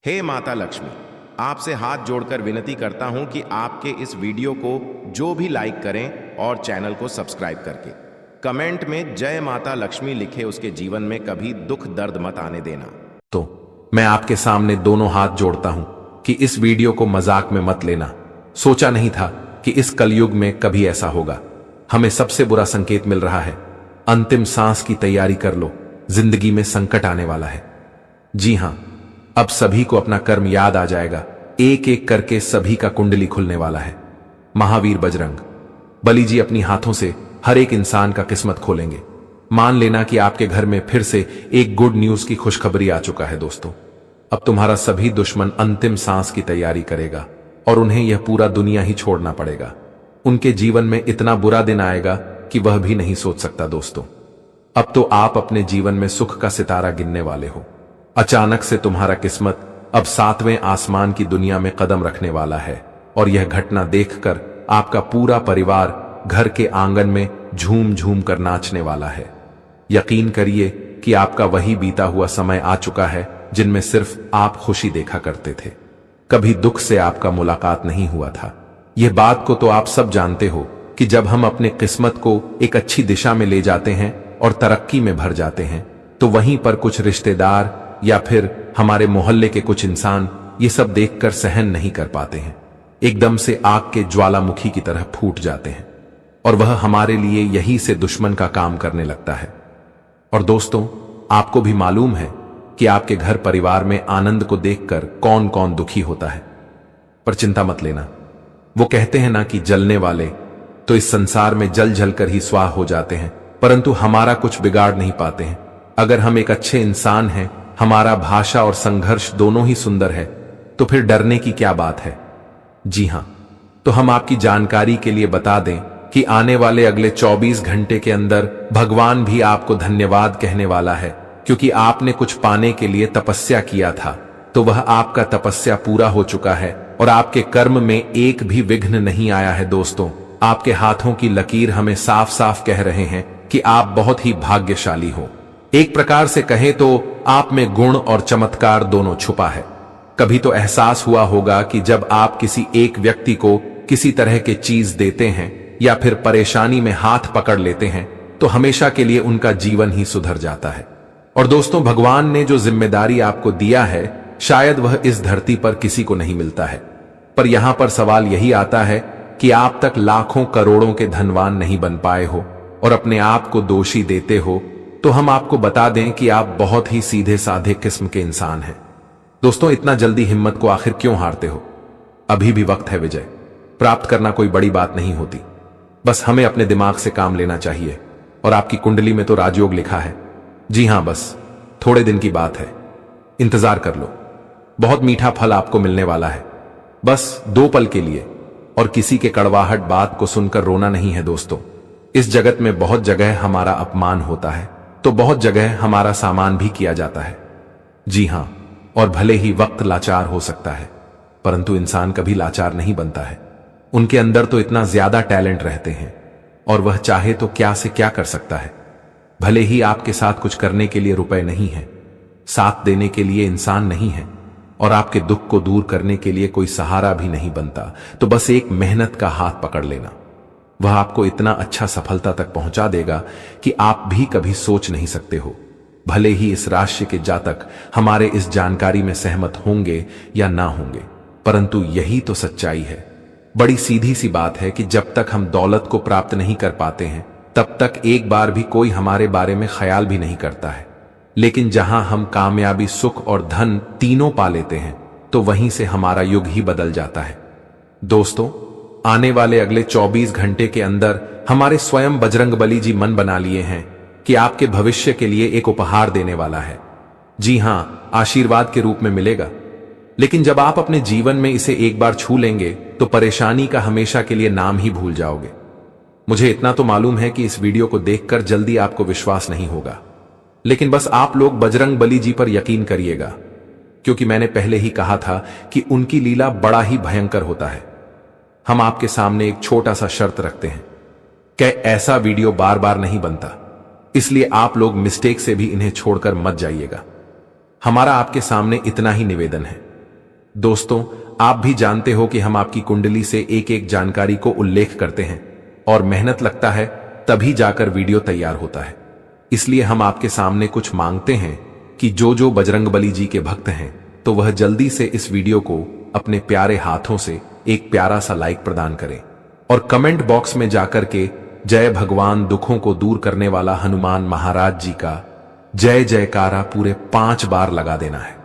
हे माता लक्ष्मी, आपसे हाथ जोड़कर विनती करता हूं कि आपके इस वीडियो को जो भी लाइक करें और चैनल को सब्सक्राइब करके कमेंट में जय माता लक्ष्मी लिखे उसके जीवन में कभी दुख दर्द मत आने देना। तो मैं आपके सामने दोनों हाथ जोड़ता हूं कि इस वीडियो को मजाक में मत लेना। सोचा नहीं था कि इस कलयुग में कभी ऐसा होगा। हमें सबसे बुरा संकेत मिल रहा है। अंतिम सांस की तैयारी कर लो, जिंदगी में संकट आने वाला है। जी हां, अब सभी को अपना कर्म याद आ जाएगा। एक एक करके सभी का कुंडली खुलने वाला है। महावीर बजरंग बली जी अपनी हाथों से हर एक इंसान का किस्मत खोलेंगे। मान लेना कि आपके घर में फिर से एक गुड न्यूज की खुशखबरी आ चुका है। दोस्तों, अब तुम्हारा सभी दुश्मन अंतिम सांस की तैयारी करेगा और उन्हें यह पूरा दुनिया ही छोड़ना पड़ेगा। उनके जीवन में इतना बुरा दिन आएगा कि वह भी नहीं सोच सकता। दोस्तों, अब तो आप अपने जीवन में सुख का सितारा गिनने वाले हो। अचानक से तुम्हारा किस्मत अब 7वें आसमान की दुनिया में कदम रखने वाला है और यह घटना देखकर आपका पूरा परिवार घर के आंगन में झूम झूम कर नाचने वाला है। यकीन करिए कि आपका वही बीता हुआ समय आ चुका है जिनमें सिर्फ आप खुशी देखा करते थे। कभी दुख से आपका मुलाकात नहीं हुआ था। यह बात को तो आप सब जानते हो कि जब हम अपने किस्मत को एक अच्छी दिशा में ले जाते हैं और तरक्की में भर जाते हैं, तो वहीं पर कुछ रिश्तेदार या फिर हमारे मोहल्ले के कुछ इंसान ये सब देखकर सहन नहीं कर पाते हैं। एकदम से आग के ज्वालामुखी की तरह फूट जाते हैं और वह हमारे लिए यही से दुश्मन का काम करने लगता है। और दोस्तों, आपको भी मालूम है कि आपके घर परिवार में आनंद को देखकर कौन कौन दुखी होता है। पर चिंता मत लेना। वो कहते हैं ना कि जलने वाले तो इस संसार में जल जल कर ही स्वाह हो जाते हैं, परंतु हमारा कुछ बिगाड़ नहीं पाते हैं। अगर हम एक अच्छे इंसान हैं, हमारा भाषा और संघर्ष दोनों ही सुंदर है, तो फिर डरने की क्या बात है। जी हां, तो हम आपकी जानकारी के लिए बता दें कि आने वाले अगले 24 घंटे के अंदर भगवान भी आपको धन्यवाद कहने वाला है, क्योंकि आपने कुछ पाने के लिए तपस्या किया था, तो वह आपका तपस्या पूरा हो चुका है और आपके कर्म में एक भी विघ्न नहीं आया है। दोस्तों, आपके हाथों की लकीर हमें साफ साफ कह रहे हैं कि आप बहुत ही भाग्यशाली हो। एक प्रकार से कहें तो आप में गुण और चमत्कार दोनों छुपा है। कभी तो एहसास हुआ होगा कि जब आप किसी एक व्यक्ति को किसी तरह के चीज देते हैं या फिर परेशानी में हाथ पकड़ लेते हैं, तो हमेशा के लिए उनका जीवन ही सुधर जाता है। और दोस्तों, भगवान ने जो जिम्मेदारी आपको दिया है, शायद वह इस धरती पर किसी को नहीं मिलता है। पर यहां पर सवाल यही आता है कि आप तक लाखों करोड़ों के धनवान नहीं बन पाए हो और अपने आप को दोषी देते हो। तो हम आपको बता दें कि आप बहुत ही सीधे साधे किस्म के इंसान हैं। दोस्तों, इतना जल्दी हिम्मत को आखिर क्यों हारते हो? अभी भी वक्त है। विजय प्राप्त करना कोई बड़ी बात नहीं होती, बस हमें अपने दिमाग से काम लेना चाहिए। और आपकी कुंडली में तो राजयोग लिखा है। जी हां, बस थोड़े दिन की बात है, इंतजार कर लो। बहुत मीठा फल आपको मिलने वाला है, बस 2 पल के लिए। और किसी के कड़वाहट बात को सुनकर रोना नहीं है। दोस्तों, इस जगत में बहुत जगह हमारा अपमान होता है, तो बहुत जगह हमारा सामान भी किया जाता है। जी हां, और भले ही वक्त लाचार हो सकता है, परंतु इंसान कभी लाचार नहीं बनता है। उनके अंदर तो इतना ज्यादा टैलेंट रहते हैं और वह चाहे तो क्या से क्या कर सकता है। भले ही आपके साथ कुछ करने के लिए रुपए नहीं है, साथ देने के लिए इंसान नहीं है और आपके दुख को दूर करने के लिए कोई सहारा भी नहीं बनता, तो बस एक मेहनत का हाथ पकड़ लेना। वह आपको इतना अच्छा सफलता तक पहुंचा देगा कि आप भी कभी सोच नहीं सकते हो। भले ही इस राशि के जातक हमारे इस जानकारी में सहमत होंगे या ना होंगे, परंतु यही तो सच्चाई है। बड़ी सीधी सी बात है कि जब तक हम दौलत को प्राप्त नहीं कर पाते हैं, तब तक एक बार भी कोई हमारे बारे में ख्याल भी नहीं करता है। लेकिन जहां हम कामयाबी, सुख और धन तीनों पा लेते हैं, तो वहीं से हमारा युग ही बदल जाता है। दोस्तों, आने वाले अगले 24 घंटे के अंदर हमारे स्वयं बजरंग बली जी मन बना लिए हैं कि आपके भविष्य के लिए एक उपहार देने वाला है। जी हां, आशीर्वाद के रूप में मिलेगा। लेकिन जब आप अपने जीवन में इसे एक बार छू लेंगे, तो परेशानी का हमेशा के लिए नाम ही भूल जाओगे। मुझे इतना तो मालूम है कि इस वीडियो को देखकर जल्दी आपको विश्वास नहीं होगा, लेकिन बस आप लोग बजरंग बली जी पर यकीन करिएगा, क्योंकि मैंने पहले ही कहा था कि उनकी लीला बड़ा ही भयंकर होता है। हम आपके सामने एक छोटा सा शर्त रखते हैं कि ऐसा वीडियो बार बार नहीं बनता, इसलिए आप लोग मिस्टेक से भी इन्हें छोड़कर मत जाइएगा। हमारा आपके सामने इतना ही निवेदन है दोस्तों, आप भी जानते हो कि हम आपकी कुंडली से एक एक जानकारी को उल्लेख करते हैं और मेहनत लगता है तभी जाकर वीडियो तैयार होता है। इसलिए हम आपके सामने कुछ मांगते हैं कि जो बजरंगबली जी के भक्त हैं तो वह जल्दी से इस वीडियो को अपने प्यारे हाथों से एक प्यारा सा लाइक प्रदान करें और कमेंट बॉक्स में जाकर के जय भगवान दुखों को दूर करने वाला हनुमान महाराज जी का जय जयकारा पूरे 5 बार लगा देना है।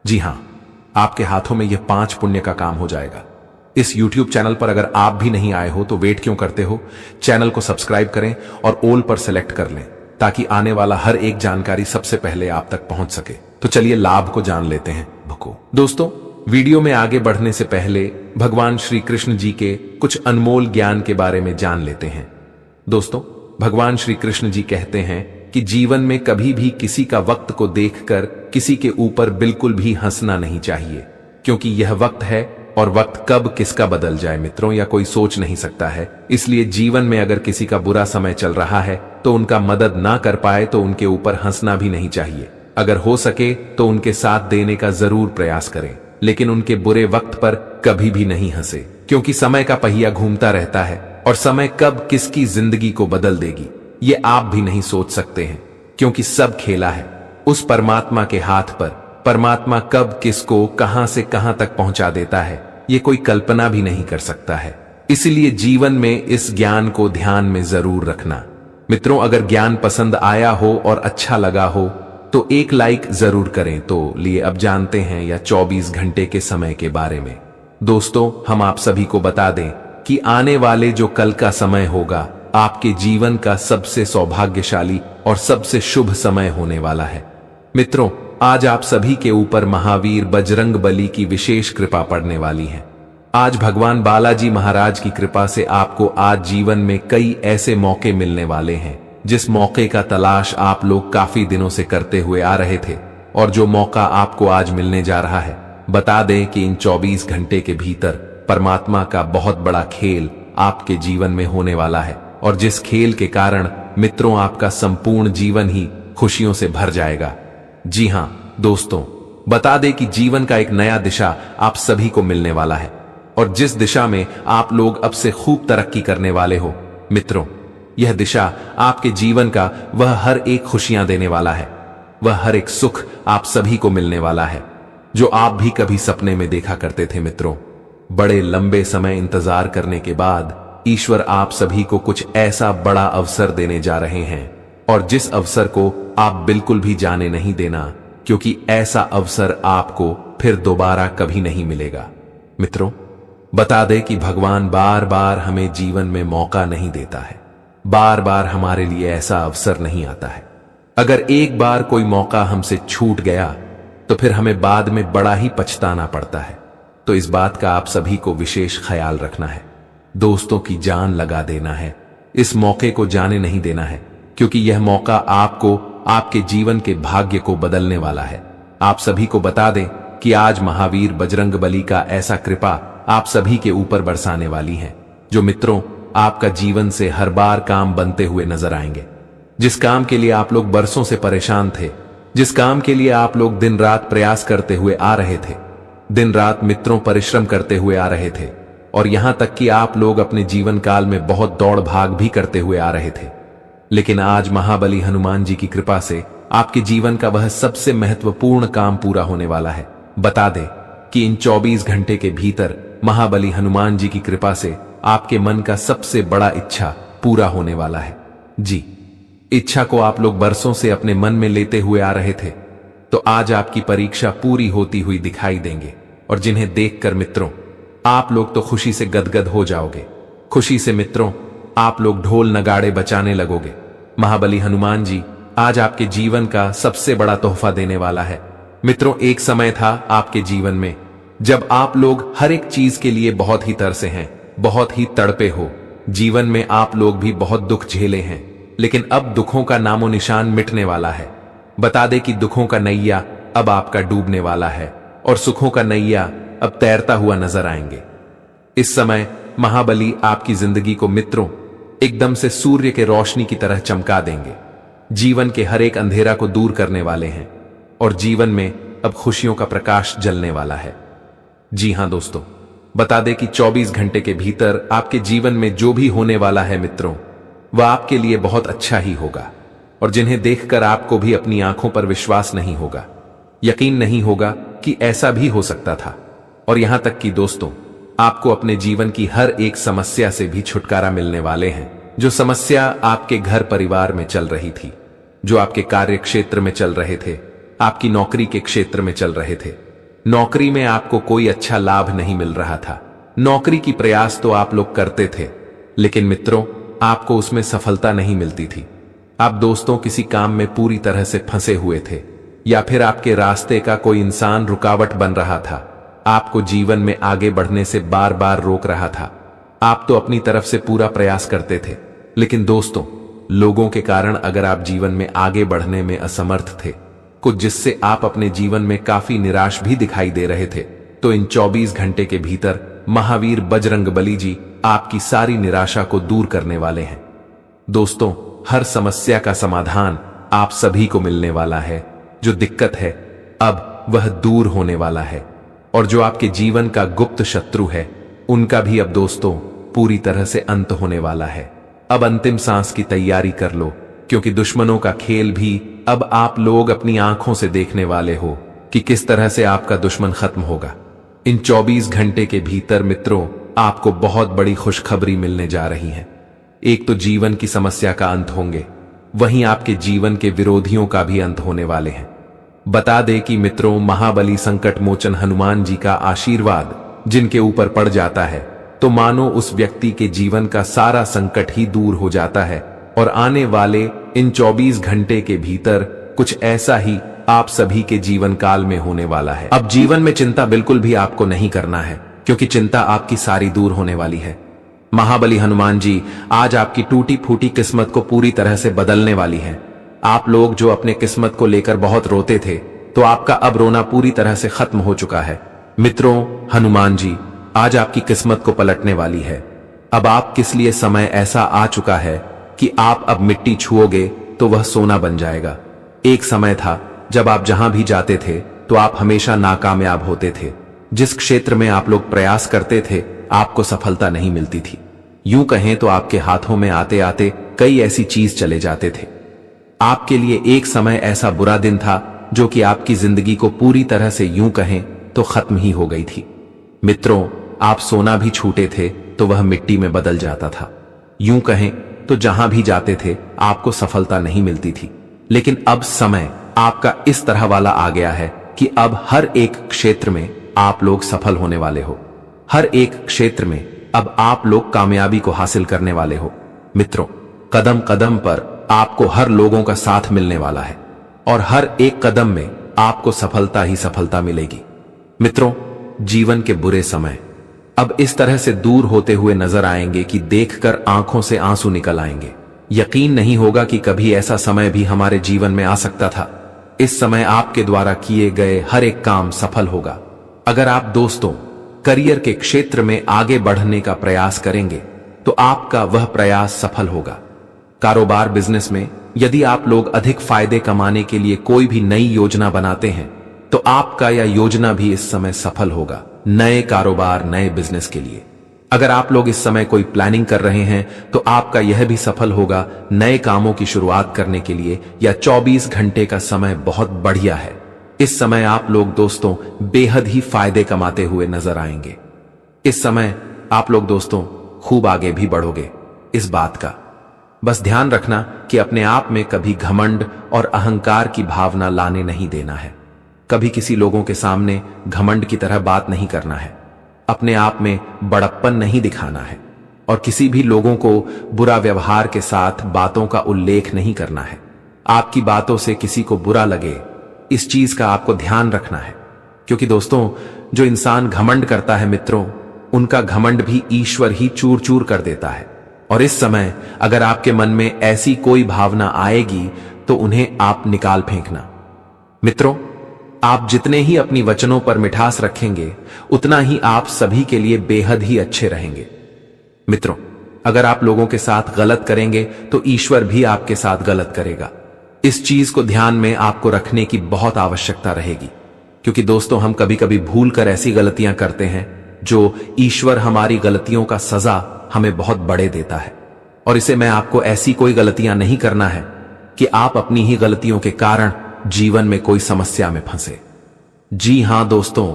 जी हां, आपके हाथों में यह 5 पुण्य का काम हो जाएगा। इस YouTube चैनल पर अगर आप भी नहीं आए हो तो वेट क्यों करते हो? चैनल को सब्सक्राइब करें और ऑल पर सेलेक्ट कर लें ताकि आने वाला हर एक जानकारी सबसे पहले आप तक पहुंच सके। तो चलिए लाभ को जान लेते हैं। दोस्तों, वीडियो में आगे बढ़ने से पहले भगवान श्री कृष्ण जी के कुछ अनमोल ज्ञान के बारे में जान लेते हैं। दोस्तों, भगवान श्री कृष्ण जी कहते हैं कि जीवन में कभी भी किसी का वक्त को देखकर किसी के ऊपर बिल्कुल भी हंसना नहीं चाहिए, क्योंकि यह वक्त है और वक्त कब किसका बदल जाए मित्रों या कोई सोच नहीं सकता है। इसलिए जीवन में अगर किसी का बुरा समय चल रहा है तो उनका मदद ना कर पाए तो उनके ऊपर हंसना भी नहीं चाहिए। अगर हो सके तो उनके साथ देने का जरूर प्रयास करें, लेकिन उनके बुरे वक्त पर कभी भी नहीं हंसे, क्योंकि समय का पहिया घूमता रहता है और समय कब किसकी जिंदगी को बदल देगी ये आप भी नहीं सोच सकते हैं, क्योंकि सब खेला है उस परमात्मा के हाथ पर। परमात्मा कब किसको कहां से कहां तक पहुंचा देता है ये कोई कल्पना भी नहीं कर सकता है। इसलिए जीवन में इस ज्ञान को ध्यान में जरूर रखना। मित्रों, अगर ज्ञान पसंद आया हो और अच्छा लगा हो तो एक लाइक जरूर करें। तो लिए अब जानते हैं या 24 घंटे के समय के बारे में। दोस्तों, हम आप सभी को बता दें कि आने वाले जो कल का समय होगा आपके जीवन का सबसे सौभाग्यशाली और सबसे शुभ समय होने वाला है। मित्रों, आज आप सभी के ऊपर महावीर बजरंगबली की विशेष कृपा पड़ने वाली है। आज भगवान बालाजी महाराज की कृपा से आपको आज जीवन में कई ऐसे मौके मिलने वाले हैं जिस मौके का तलाश आप लोग काफी दिनों से करते हुए आ रहे थे, और जो मौका आपको आज मिलने जा रहा है। बता दें कि इन 24 घंटे के भीतर परमात्मा का बहुत बड़ा खेल आपके जीवन में होने वाला है, और जिस खेल के कारण मित्रों आपका संपूर्ण जीवन ही खुशियों से भर जाएगा। जी हां दोस्तों, बता दें कि जीवन का एक नया दिशा आप सभी को मिलने वाला है, और जिस दिशा में आप लोग अब से खूब तरक्की करने वाले हो मित्रों, यह दिशा आपके जीवन का वह हर एक खुशियां देने वाला है, वह हर एक सुख आप सभी को मिलने वाला है जो आप भी कभी सपने में देखा करते थे। मित्रों, बड़े लंबे समय इंतजार करने के बाद ईश्वर आप सभी को कुछ ऐसा बड़ा अवसर देने जा रहे हैं, और जिस अवसर को आप बिल्कुल भी जाने नहीं देना, क्योंकि ऐसा अवसर आपको फिर दोबारा कभी नहीं मिलेगा। मित्रों, बता दें कि भगवान बार बार हमें जीवन में मौका नहीं देता है, बार बार हमारे लिए ऐसा अवसर नहीं आता है। अगर एक बार कोई मौका हमसे छूट गया तो फिर हमें बाद में बड़ा ही पछताना पड़ता है। तो इस बात का आप सभी को विशेष ख्याल रखना है। दोस्तों की जान लगा देना है, इस मौके को जाने नहीं देना है, क्योंकि यह मौका आपको आपके जीवन के भाग्य को बदलने वाला है। आप सभी को बता दें कि आज महावीर बजरंगबली का ऐसा कृपा आप सभी के ऊपर बरसाने वाली है, जो मित्रों आपका जीवन से हर बार काम बनते हुए नजर आएंगे। जिस काम के लिए आप लोग बरसों से परेशान थे, जिस काम के लिए आप लोग दिन रात प्रयास करते हुए आ रहे थे, दिन रात मित्रों परिश्रम करते हुए आ रहे थे, और यहां तक कि आप लोग अपने जीवन काल में बहुत दौड़ भाग भी करते हुए आ रहे थे, लेकिन आज महाबली हनुमान जी की कृपा से आपके जीवन का वह सबसे महत्वपूर्ण काम पूरा होने वाला है। बता दें कि इन 24 घंटे के भीतर महाबली हनुमान जी की कृपा से आपके मन का सबसे बड़ा इच्छा पूरा होने वाला है। जी, इच्छा को आप लोग बरसों से अपने मन में लेते हुए आ रहे थे, तो आज आपकी परीक्षा पूरी होती हुई दिखाई देंगे, और जिन्हें देखकर मित्रों आप लोग तो खुशी से गदगद हो जाओगे। खुशी से मित्रों आप लोग ढोल नगाड़े बजाने लगोगे। महाबली हनुमान जी आज आपके जीवन का सबसे बड़ा तोहफा देने वाला है। मित्रों, एक समय था आपके जीवन में जब आप लोग हर एक चीज के लिए बहुत ही तरसे हैं, बहुत ही तड़पे हो। जीवन में आप लोग भी बहुत दुख झेले हैं, लेकिन अब दुखों का नामो निशान मिटने वाला है। बता दे कि दुखों का नैया अब आपका डूबने वाला है, और सुखों का नैया अब तैरता हुआ नजर आएंगे। इस समय महाबली आपकी जिंदगी को मित्रों एकदम से सूर्य के रोशनी की तरह चमका देंगे, जीवन के हर एक अंधेरा को दूर करने वाले हैं, और जीवन में अब खुशियों का प्रकाश जलने वाला है। जी हां दोस्तों, बता दें कि 24 घंटे के भीतर आपके जीवन में जो भी होने वाला है मित्रों, वह आपके लिए बहुत अच्छा ही होगा, और जिन्हें देखकर आपको भी अपनी आंखों पर विश्वास नहीं होगा, यकीन नहीं होगा कि ऐसा भी हो सकता था। और यहां तक कि दोस्तों, आपको अपने जीवन की हर एक समस्या से भी छुटकारा मिलने वाले हैं। जो समस्या आपके घर परिवार में चल रही थी, जो आपके कार्य क्षेत्र में चल रहे थे, आपकी नौकरी के क्षेत्र में चल रहे थे। नौकरी में आपको कोई अच्छा लाभ नहीं मिल रहा था। नौकरी की प्रयास तो आप लोग करते थे, लेकिन मित्रों आपको उसमें सफलता नहीं मिलती थी। आप दोस्तों किसी काम में पूरी तरह से फंसे हुए थे, या फिर आपके रास्ते का कोई इंसान रुकावट बन रहा था, आपको जीवन में आगे बढ़ने से बार बार रोक रहा था। आप तो अपनी तरफ से पूरा प्रयास करते थे, लेकिन दोस्तों लोगों के कारण अगर आप जीवन में आगे बढ़ने में असमर्थ थे, कुछ जिससे आप अपने जीवन में काफी निराश भी दिखाई दे रहे थे, तो इन 24 घंटे के भीतर महावीर बजरंगबली जी आपकी सारी निराशा को दूर करने वाले हैं। दोस्तों हर समस्या का समाधान आप सभी को मिलने वाला है। जो दिक्कत है अब वह दूर होने वाला है, और जो आपके जीवन का गुप्त शत्रु है उनका भी अब दोस्तों पूरी तरह से अंत होने वाला है। अब अंतिम सांस की तैयारी कर लो, क्योंकि दुश्मनों का खेल भी अब आप लोग अपनी आंखों से देखने वाले हो कि किस तरह से आपका दुश्मन खत्म होगा। इन 24 घंटे के भीतर मित्रों आपको बहुत बड़ी खुशखबरी मिलने जा रही है। एक तो जीवन की समस्या का अंत होंगे, वहीं आपके जीवन के विरोधियों का भी अंत होने वाले हैं। बता दे कि मित्रों महाबली संकट मोचन हनुमान जी का आशीर्वाद जिनके ऊपर पड़ जाता है, तो मानो उस व्यक्ति के जीवन का सारा संकट ही दूर हो जाता है, और आने वाले इन 24 घंटे के भीतर कुछ ऐसा ही आप सभी के जीवन काल में होने वाला है। अब जीवन में चिंता बिल्कुल भी आपको नहीं करना है, क्योंकि चिंता आपकी सारी दूर होने वाली है। महाबली हनुमान जी आज आपकी टूटी फूटी किस्मत को पूरी तरह से बदलने वाली है। आप लोग जो अपने किस्मत को लेकर बहुत रोते थे, तो आपका अब रोना पूरी तरह से खत्म हो चुका है। मित्रों हनुमान जी आज आपकी किस्मत को पलटने वाली है। अब आप किस लिए समय ऐसा आ चुका है कि आप अब मिट्टी छुओगे तो वह सोना बन जाएगा। एक समय था जब आप जहां भी जाते थे तो आप हमेशा नाकामयाब होते थे। जिस क्षेत्र में आप लोग प्रयास करते थे आपको सफलता नहीं मिलती थी। यूं कहें तो आपके हाथों में आते आते कई ऐसी चीज चले जाते थे। आपके लिए एक समय ऐसा बुरा दिन था जो कि आपकी जिंदगी को पूरी तरह से यूं कहें तो खत्म ही हो गई थी। मित्रों आप सोना भी छूटे थे तो वह मिट्टी में बदल जाता था। यूं कहें तो जहां भी जाते थे आपको सफलता नहीं मिलती थी। लेकिन अब समय आपका इस तरह वाला आ गया है कि अब हर एक क्षेत्र में आप लोग सफल होने वाले हो। हर एक क्षेत्र में अब आप लोग कामयाबी को हासिल करने वाले हो। मित्रों कदम कदम पर आपको हर लोगों का साथ मिलने वाला है, और हर एक कदम में आपको सफलता ही सफलता मिलेगी। मित्रों जीवन के बुरे समय अब इस तरह से दूर होते हुए नजर आएंगे कि देखकर आंखों से आंसू निकल आएंगे। यकीन नहीं होगा कि कभी ऐसा समय भी हमारे जीवन में आ सकता था। इस समय आपके द्वारा किए गए हर एक काम सफल होगा। अगर आप दोस्तों करियर के क्षेत्र में आगे बढ़ने का प्रयास करेंगे तो आपका वह प्रयास सफल होगा। कारोबार बिजनेस में यदि आप लोग अधिक फायदे कमाने के लिए कोई भी नई योजना बनाते हैं तो आपका यह योजना भी इस समय सफल होगा, नए कारोबार नए बिजनेस के लिए। अगर आप लोग इस समय कोई प्लानिंग कर रहे हैं तो आपका यह भी सफल होगा नए कामों की शुरुआत करने के लिए। या 24 घंटे का समय बहुत बढ़िया है। इस समय आप लोग दोस्तों बेहद ही फायदे कमाते हुए नजर आएंगे। इस समय आप लोग दोस्तों खूब आगे भी बढ़ोगे। इस बात का बस ध्यान रखना कि अपने आप में कभी घमंड और अहंकार की भावना लाने नहीं देना है। कभी किसी लोगों के सामने घमंड की तरह बात नहीं करना है। अपने आप में बड़प्पन नहीं दिखाना है, और किसी भी लोगों को बुरा व्यवहार के साथ बातों का उल्लेख नहीं करना है। आपकी बातों से किसी को बुरा लगे, इस चीज का आपको ध्यान रखना है, क्योंकि दोस्तों जो इंसान घमंड करता है मित्रों, उनका घमंड भी ईश्वर ही चूर चूर कर देता है। और इस समय अगर आपके मन में ऐसी कोई भावना आएगी तो उन्हें आप निकाल फेंकना। मित्रों आप जितने ही अपनी वचनों पर मिठास रखेंगे उतना ही आप सभी के लिए बेहद ही अच्छे रहेंगे। मित्रों अगर आप लोगों के साथ गलत करेंगे तो ईश्वर भी आपके साथ गलत करेगा। इस चीज को ध्यान में आपको रखने की बहुत आवश्यकता रहेगी। क्योंकि दोस्तों हम कभी कभी भूल कर ऐसी गलतियां करते हैं जो ईश्वर हमारी गलतियों का सजा हमें बहुत बड़े देता है। और इसे मैं आपको ऐसी कोई गलतियां नहीं करना है कि आप अपनी ही गलतियों के कारण जीवन में कोई समस्या में फंसे। जी हां दोस्तों,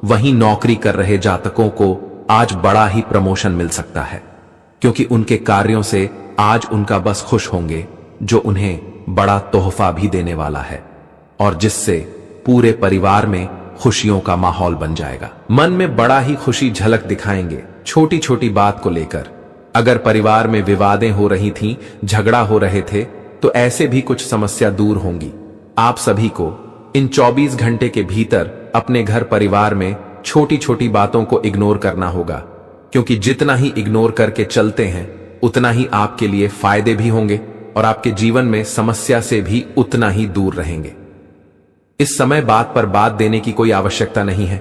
वहीं नौकरी कर रहे जातकों को आज बड़ा ही प्रमोशन मिल सकता है, क्योंकि उनके कार्यों से आज उनका बस खुश होंगे, जो उन्हें बड़ा तोहफा भी देने वाला है और जिससे पूरे परिवार में खुशियों का माहौल बन जाएगा। मन में बड़ा ही खुशी झलक दिखाएंगे छोटी छोटी बात को लेकर। अगर परिवार में विवादें हो रही थीं, झगड़ा हो रहे थे, तो ऐसे भी कुछ समस्या दूर होंगी। आप सभी को इन 24 घंटे के भीतर अपने घर परिवार में छोटी छोटी बातों को इग्नोर करना होगा, क्योंकि जितना ही इग्नोर करके चलते हैं उतना ही आपके लिए फायदे भी होंगे और आपके जीवन में समस्या से भी उतना ही दूर रहेंगे। इस समय बात पर बात देने की कोई आवश्यकता नहीं है।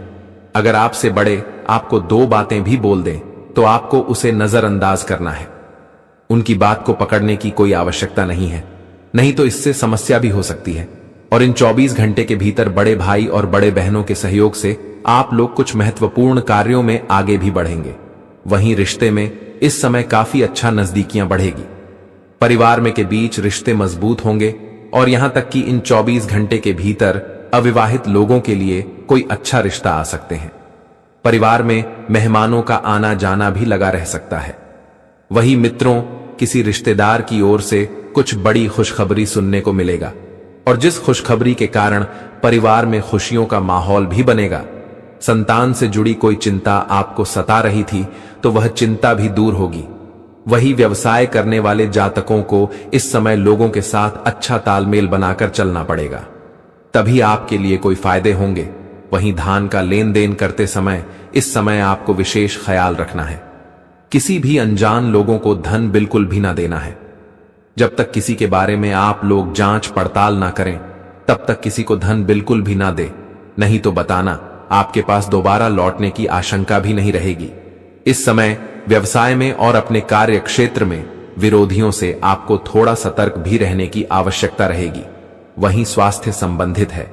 अगर आपसे बड़े आपको 2 बातें भी बोल दें तो आपको उसे नजरअंदाज करना है। उनकी बात को पकड़ने की कोई आवश्यकता नहीं है, नहीं तो इससे समस्या भी हो सकती है। और इन 24 घंटे के भीतर बड़े भाई और बड़े बहनों के सहयोग से आप लोग कुछ महत्वपूर्ण कार्यों में आगे भी बढ़ेंगे। वहीं रिश्ते में इस समय काफी अच्छा नजदीकियां बढ़ेगी। परिवार में के बीच रिश्ते मजबूत होंगे और यहां तक कि इन 24 घंटे के भीतर अविवाहित लोगों के लिए कोई अच्छा रिश्ता आ सकते हैं। परिवार में मेहमानों का आना जाना भी लगा रह सकता है। वही मित्रों, किसी रिश्तेदार की ओर से कुछ बड़ी खुशखबरी सुनने को मिलेगा और जिस खुशखबरी के कारण परिवार में खुशियों का माहौल भी बनेगा। संतान से जुड़ी कोई चिंता आपको सता रही थी तो वह चिंता भी दूर होगी। वही व्यवसाय करने वाले जातकों को इस समय लोगों के साथ अच्छा तालमेल बनाकर चलना पड़ेगा, तभी आपके लिए कोई फायदे होंगे। वहीं धान का लेन देन करते समय इस समय आपको विशेष ख्याल रखना है। किसी भी अनजान लोगों को धन बिल्कुल भी ना देना है। जब तक किसी के बारे में आप लोग जांच पड़ताल ना करें तब तक किसी को धन बिल्कुल भी ना दे, नहीं तो बताना आपके पास दोबारा लौटने की आशंका भी नहीं रहेगी। इस समय व्यवसाय में और अपने कार्य क्षेत्र में विरोधियों से आपको थोड़ा सतर्क भी रहने की आवश्यकता रहेगी। वहीं स्वास्थ्य संबंधित है,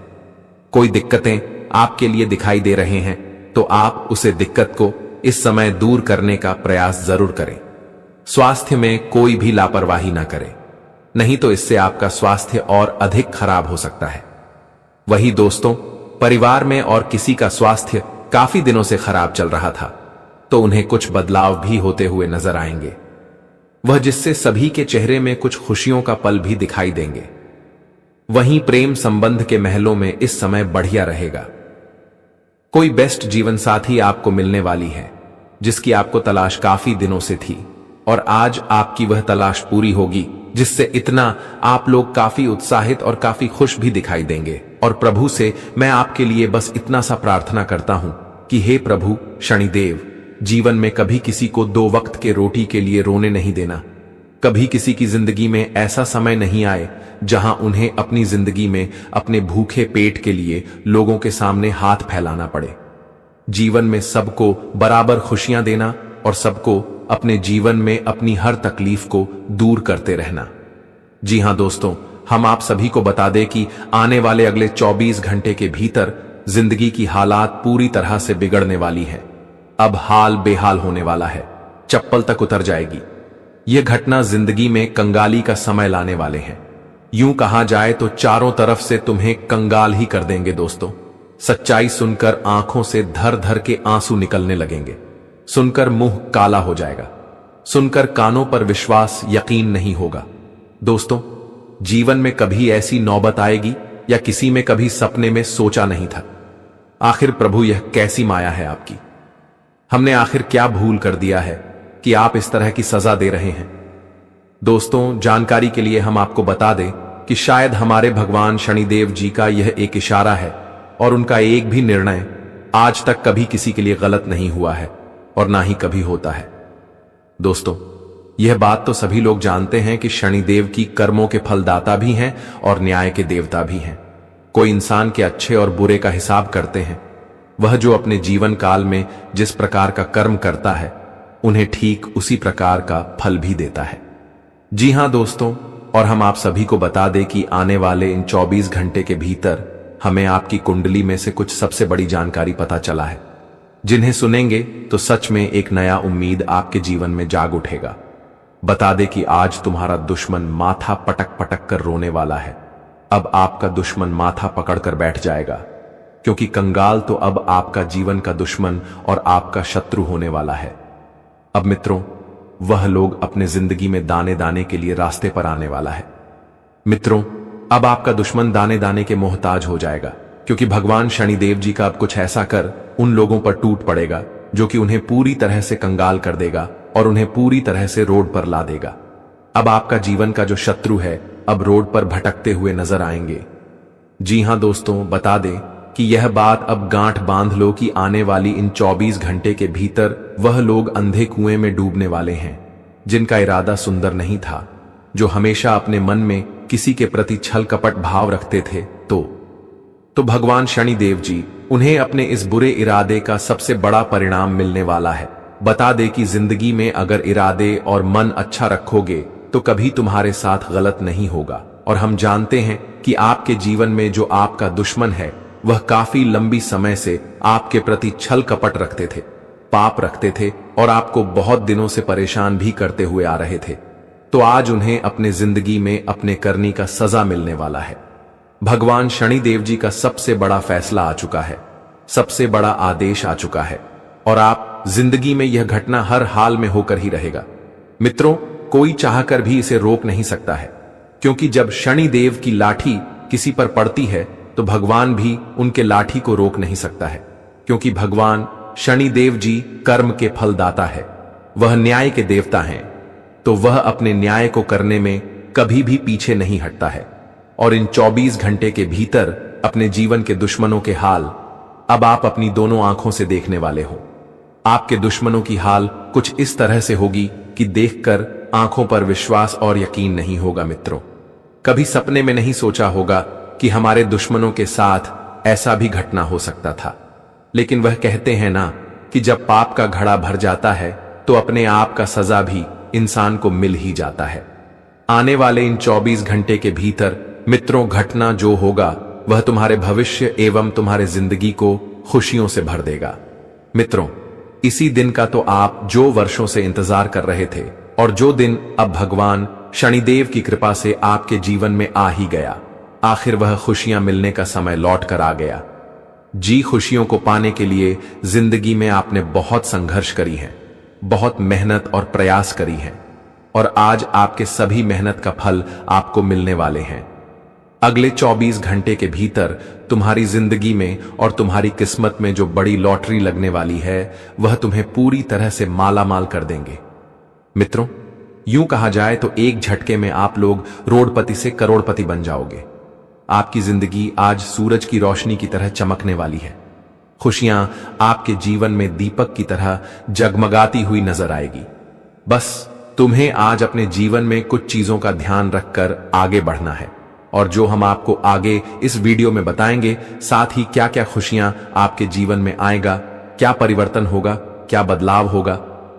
कोई दिक्कतें आपके लिए दिखाई दे रहे हैं तो आप उसे दिक्कत को इस समय दूर करने का प्रयास जरूर करें। स्वास्थ्य में कोई भी लापरवाही ना करें, नहीं तो इससे आपका स्वास्थ्य और अधिक खराब हो सकता है। वही दोस्तों, परिवार में और किसी का स्वास्थ्य काफी दिनों से खराब चल रहा था तो उन्हें कुछ बदलाव भी होते हुए नजर आएंगे, वह जिससे सभी के चेहरे में कुछ खुशियों का पल भी दिखाई देंगे। वहीं प्रेम संबंध के महलों में इस समय बढ़िया रहेगा। कोई बेस्ट जीवन साथी आपको मिलने वाली है जिसकी आपको तलाश काफी दिनों से थी और आज आपकी वह तलाश पूरी होगी, जिससे इतना आप लोग काफी उत्साहित और काफी खुश भी दिखाई देंगे। और प्रभु से मैं आपके लिए बस इतना सा प्रार्थना करता हूं कि हे प्रभु शनिदेव, जीवन में कभी किसी को 2 वक्त के रोटी के लिए रोने नहीं देना। कभी किसी की जिंदगी में ऐसा समय नहीं आए जहां उन्हें अपनी जिंदगी में अपने भूखे पेट के लिए लोगों के सामने हाथ फैलाना पड़े। जीवन में सबको बराबर खुशियां देना और सबको अपने जीवन में अपनी हर तकलीफ को दूर करते रहना। जी हां दोस्तों, हम आप सभी को बता दें कि आने वाले अगले 24 घंटे के भीतर जिंदगी की हालात पूरी तरह से बिगड़ने वाली है। अब हाल बेहाल होने वाला है, चप्पल तक उतर जाएगी। यह घटना जिंदगी में कंगाली का समय लाने वाले हैं। यूं कहा जाए तो चारों तरफ से तुम्हें कंगाल ही कर देंगे दोस्तों। सच्चाई सुनकर आंखों से धर धर के आंसू निकलने लगेंगे, सुनकर मुंह काला हो जाएगा, सुनकर कानों पर विश्वास यकीन नहीं होगा। दोस्तों, जीवन में कभी ऐसी नौबत आएगी या किसी में कभी सपने में सोचा नहीं था। आखिर प्रभु यह कैसी माया है आपकी? हमने आखिर क्या भूल कर दिया है कि आप इस तरह की सजा दे रहे हैं? दोस्तों, जानकारी के लिए हम आपको बता दें कि शायद हमारे भगवान शनिदेव जी का यह एक इशारा है और उनका एक भी निर्णय आज तक कभी किसी के लिए गलत नहीं हुआ है और ना ही कभी होता है। दोस्तों, यह बात तो सभी लोग जानते हैं कि शनिदेव की कर्मों के फलदाता भी हैं और न्याय के देवता भी हैं। कोई इंसान के अच्छे और बुरे का हिसाब करते हैं। वह जो अपने जीवन काल में जिस प्रकार का कर्म करता है उन्हें ठीक उसी प्रकार का फल भी देता है। जी हां दोस्तों, और हम आप सभी को बता दें कि आने वाले इन 24 घंटे के भीतर हमें आपकी कुंडली में से कुछ सबसे बड़ी जानकारी पता चला है, जिन्हें सुनेंगे तो सच में एक नया उम्मीद आपके जीवन में जाग उठेगा। बता दे कि आज तुम्हारा दुश्मन माथा पटक पटक कर रोने वाला है। अब आपका दुश्मन माथा पकड़कर बैठ जाएगा, क्योंकि कंगाल तो अब आपका जीवन का दुश्मन और आपका शत्रु होने वाला है। अब मित्रों, वह लोग अपने जिंदगी में दाने दाने के लिए रास्ते पर आने वाला है। मित्रों, अब आपका दुश्मन दाने दाने के मोहताज हो जाएगा, क्योंकि भगवान शनिदेव जी का अब कुछ ऐसा कर उन लोगों पर टूट पड़ेगा जो कि उन्हें पूरी तरह से कंगाल कर देगा और उन्हें पूरी तरह से रोड पर ला देगा। अब आपका जीवन का जो शत्रु है अब रोड पर भटकते हुए नजर आएंगे। जी हां दोस्तों, बता दें कि यह बात अब गांठ बांध लो कि आने वाली इन 24 घंटे के भीतर वह लोग अंधे कुएं में डूबने वाले हैं, जिनका इरादा सुंदर नहीं था, जो हमेशा अपने मन में किसी के प्रति छल कपट भाव रखते थे। तो भगवान शनिदेव जी उन्हें अपने इस बुरे इरादे का सबसे बड़ा परिणाम मिलने वाला है। बता दे कि जिंदगी में अगर इरादे और मन अच्छा रखोगे तो कभी तुम्हारे साथ गलत नहीं होगा। और हम जानते हैं कि आपके जीवन में जो आपका दुश्मन है वह काफी लंबी समय से आपके प्रति छल कपट रखते थे, पाप रखते थे और आपको बहुत दिनों से परेशान भी करते हुए आ रहे थे। तो आज उन्हें अपने जिंदगी में अपने करनी का सजा मिलने वाला है। भगवान शनिदेव जी का सबसे बड़ा फैसला आ चुका है, सबसे बड़ा आदेश आ चुका है और आप जिंदगी में यह घटना हर हाल में होकर ही रहेगा। मित्रों, कोई चाहकर भी इसे रोक नहीं सकता है, क्योंकि जब शनिदेव की लाठी किसी पर पड़ती है तो भगवान भी उनके लाठी को रोक नहीं सकता है, क्योंकि भगवान शनिदेव जी कर्म के फलदाता है, वह न्याय के देवता हैं। तो वह अपने न्याय को करने में कभी भी पीछे नहीं हटता है। और इन 24 घंटे के भीतर अपने जीवन के दुश्मनों के हाल अब आप अपनी दोनों आंखों से देखने वाले हो। आपके दुश्मनों की हाल कुछ इस तरह से होगी कि देखकर आंखों पर विश्वास और यकीन नहीं होगा। मित्रों, कभी सपने में नहीं सोचा होगा कि हमारे दुश्मनों के साथ ऐसा भी घटना हो सकता था। लेकिन वह कहते हैं ना कि जब पाप का घड़ा भर जाता है तो अपने आप का सजा भी इंसान को मिल ही जाता है। आने वाले इन 24 घंटे के भीतर मित्रों, घटना जो होगा वह तुम्हारे भविष्य एवं तुम्हारे जिंदगी को खुशियों से भर देगा। मित्रों, इसी दिन का तो आप जो वर्षों से इंतजार कर रहे थे और जो दिन अब भगवान शनिदेव की कृपा से आपके जीवन में आ ही गया। आखिर वह खुशियां मिलने का समय लौट कर आ गया। जी, खुशियों को पाने के लिए जिंदगी में आपने बहुत संघर्ष करी है, बहुत मेहनत और प्रयास करी है और आज आपके सभी मेहनत का फल आपको मिलने वाले हैं। अगले 24 घंटे के भीतर तुम्हारी जिंदगी में और तुम्हारी किस्मत में जो बड़ी लॉटरी लगने वाली है वह तुम्हें पूरी तरह से माला माल कर देंगे। मित्रों, यूं कहा जाए तो एक झटके में आप लोग रोडपति से करोड़पति बन जाओगे। आपकी जिंदगी आज सूरज की रोशनी की तरह चमकने वाली है। खुशियां आपके जीवन में दीपक की तरह जगमगाती हुई नजर आएगी। बस तुम्हें आज अपने जीवन में कुछ चीजों का ध्यान रखकर आगे बढ़ना है, और जो हम आपको आगे इस वीडियो में बताएंगे, साथ ही क्या क्या खुशियां आपके जीवन में आएगा, क्या परिवर्तन होगा, क्या बदलाव होगा,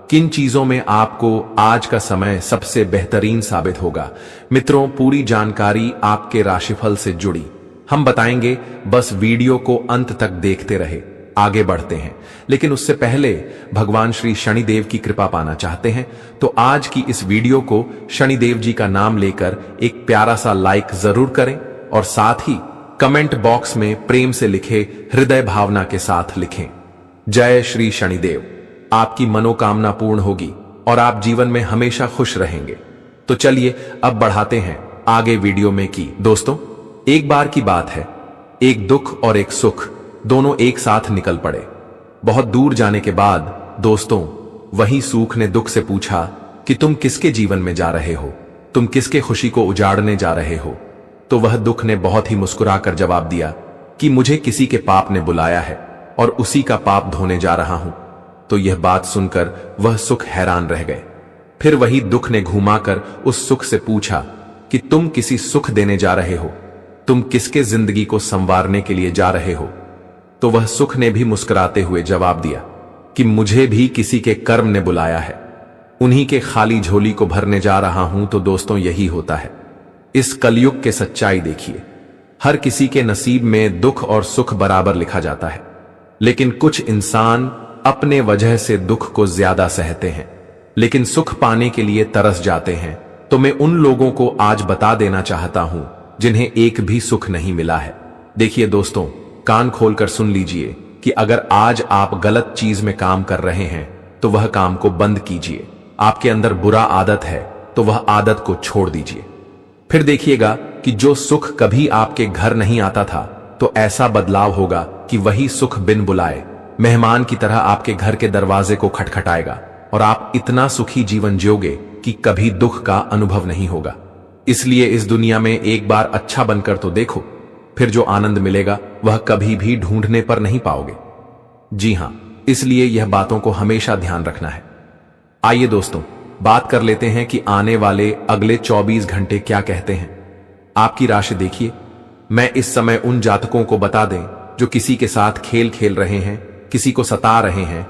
किन चीजों में आपको आज का समय सबसे बेहतरीन साबित होगा। मित्रों, पूरी जानकारी आपके राशिफल से जुड़ी हम बताएंगे। बस वीडियो को अंत तक देखते रहे। आगे बढ़ते हैं, लेकिन उससे पहले भगवान श्री शनिदेव की कृपा पाना चाहते हैं तो आज की इस वीडियो को शनिदेव जी का नाम लेकर एक प्यारा सा लाइक जरूर करें और साथ ही कमेंट बॉक्स में प्रेम से लिखे, हृदय भावना के साथ लिखें, जय श्री शनिदेव। आपकी मनोकामना पूर्ण होगी और आप जीवन में हमेशा खुश रहेंगे। तो चलिए अब बढ़ाते हैं आगे वीडियो में। की दोस्तों, एक बार की बात है, एक दुख और एक सुख दोनों एक साथ निकल पड़े। बहुत दूर जाने के बाद दोस्तों, वही सुख ने दुख से पूछा कि तुम किसके जीवन में जा रहे हो, तुम किसके खुशी को उजाड़ने जा रहे हो। तो वह दुख ने बहुत ही मुस्कुराकर जवाब दिया कि मुझे किसी के पाप ने बुलाया है और उसी का पाप धोने जा रहा हूं। तो यह बात सुनकर वह सुख हैरान रह गए। फिर वही दुख ने घुमाकर उस सुख से पूछा कि तुम किसी सुख देने जा रहे हो, तुम किसके जिंदगी को संवारने के लिए जा रहे हो। तो वह सुख ने भी मुस्कुराते हुए जवाब दिया कि मुझे भी किसी के कर्म ने बुलाया है, उन्हीं के खाली झोली को भरने जा रहा हूं। तो दोस्तों, यही होता है। इस कलयुग के सच्चाई देखिए, हर किसी के नसीब में दुख और सुख बराबर लिखा जाता है, लेकिन कुछ इंसान अपने वजह से दुख को ज्यादा सहते हैं, लेकिन सुख पाने के लिए तरस जाते हैं। तो मैं उन लोगों को आज बता देना चाहता हूं जिन्हें एक भी सुख नहीं मिला है। देखिए दोस्तों, कान खोलकर सुन लीजिए कि अगर आज आप गलत चीज में काम कर रहे हैं तो वह काम को बंद कीजिए। आपके अंदर बुरा आदत है तो वह आदत को छोड़ दीजिए। फिर देखिएगा कि जो सुख कभी आपके घर नहीं आता था, तो ऐसा बदलाव होगा कि वही सुख बिन बुलाए मेहमान की तरह आपके घर के दरवाजे को खटखटाएगा और आप इतना सुखी जीवन जियोगे कि कभी दुख का अनुभव नहीं होगा। इसलिए इस दुनिया में एक बार अच्छा बनकर तो देखो, फिर जो आनंद मिलेगा वह कभी भी ढूंढने पर नहीं पाओगे। जी हां, इसलिए यह बातों को हमेशा ध्यान रखना है। आइए दोस्तों, बात कर लेते हैं कि आने वाले अगले 24 घंटे क्या कहते हैं। आपकी राशि देखिए। मैं इस समय उन जातकों को बता दें जो किसी के साथ खेल खेल रहे हैं, किसी को सता रहे हैं,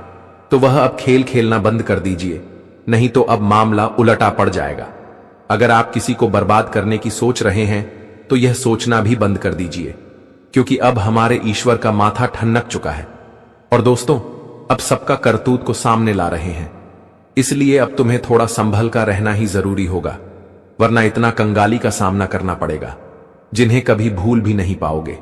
तो वह अब खेल खेलना बंद कर दीजिए, नहीं तो अब मामला उलटा पड़ जाएगा। अगर आप किसी को बर्बाद करने की सोच रहे हैं तो यह सोचना भी बंद कर दीजिए, क्योंकि अब हमारे ईश्वर का माथा ठनक चुका है। और दोस्तों, अब सबका करतूत को सामने ला रहे हैं, इसलिए अब तुम्हें थोड़ा संभल कर रहना ही जरूरी होगा, वरना इतना कंगाली का सामना करना पड़ेगा जिन्हें कभी भूल भी नहीं पाओगे।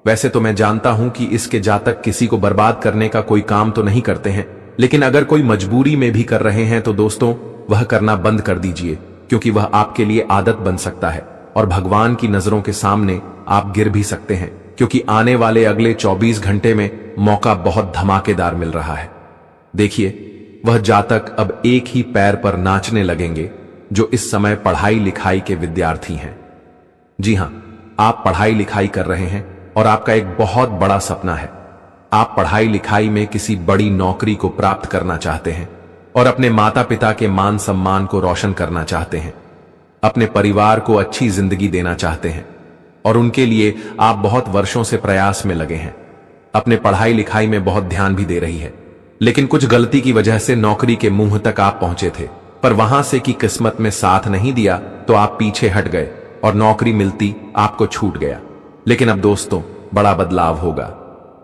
वैसे तो मैं जानता हूं कि इसके जातक किसी को बर्बाद करने का कोई काम तो नहीं करते हैं, लेकिन अगर कोई मजबूरी में भी कर रहे हैं तो दोस्तों वह करना बंद कर दीजिए, क्योंकि वह आपके लिए आदत बन सकता है और भगवान की नजरों के सामने आप गिर भी सकते हैं, क्योंकि आने वाले अगले 24 घंटे में मौका बहुत धमाकेदार मिल रहा है। देखिए, वह जातक अब एक ही पैर पर नाचने लगेंगे जो इस समय पढ़ाई लिखाई के विद्यार्थी हैं। जी हां, आप पढ़ाई लिखाई कर रहे हैं और आपका एक बहुत बड़ा सपना है। आप पढ़ाई लिखाई में किसी बड़ी नौकरी को प्राप्त करना चाहते हैं और अपने माता पिता के मान सम्मान को रोशन करना चाहते हैं, अपने परिवार को अच्छी जिंदगी देना चाहते हैं और उनके लिए आप बहुत वर्षों से प्रयास में लगे हैं। अपने पढ़ाई लिखाई में बहुत ध्यान भी दे रही है, लेकिन कुछ गलती की वजह से नौकरी के मुंह तक आप पहुंचे थे, पर वहां से कि किस्मत में साथ नहीं दिया तो आप पीछे हट गए और नौकरी मिलती आपको छूट गया। लेकिन अब दोस्तों बड़ा बदलाव होगा।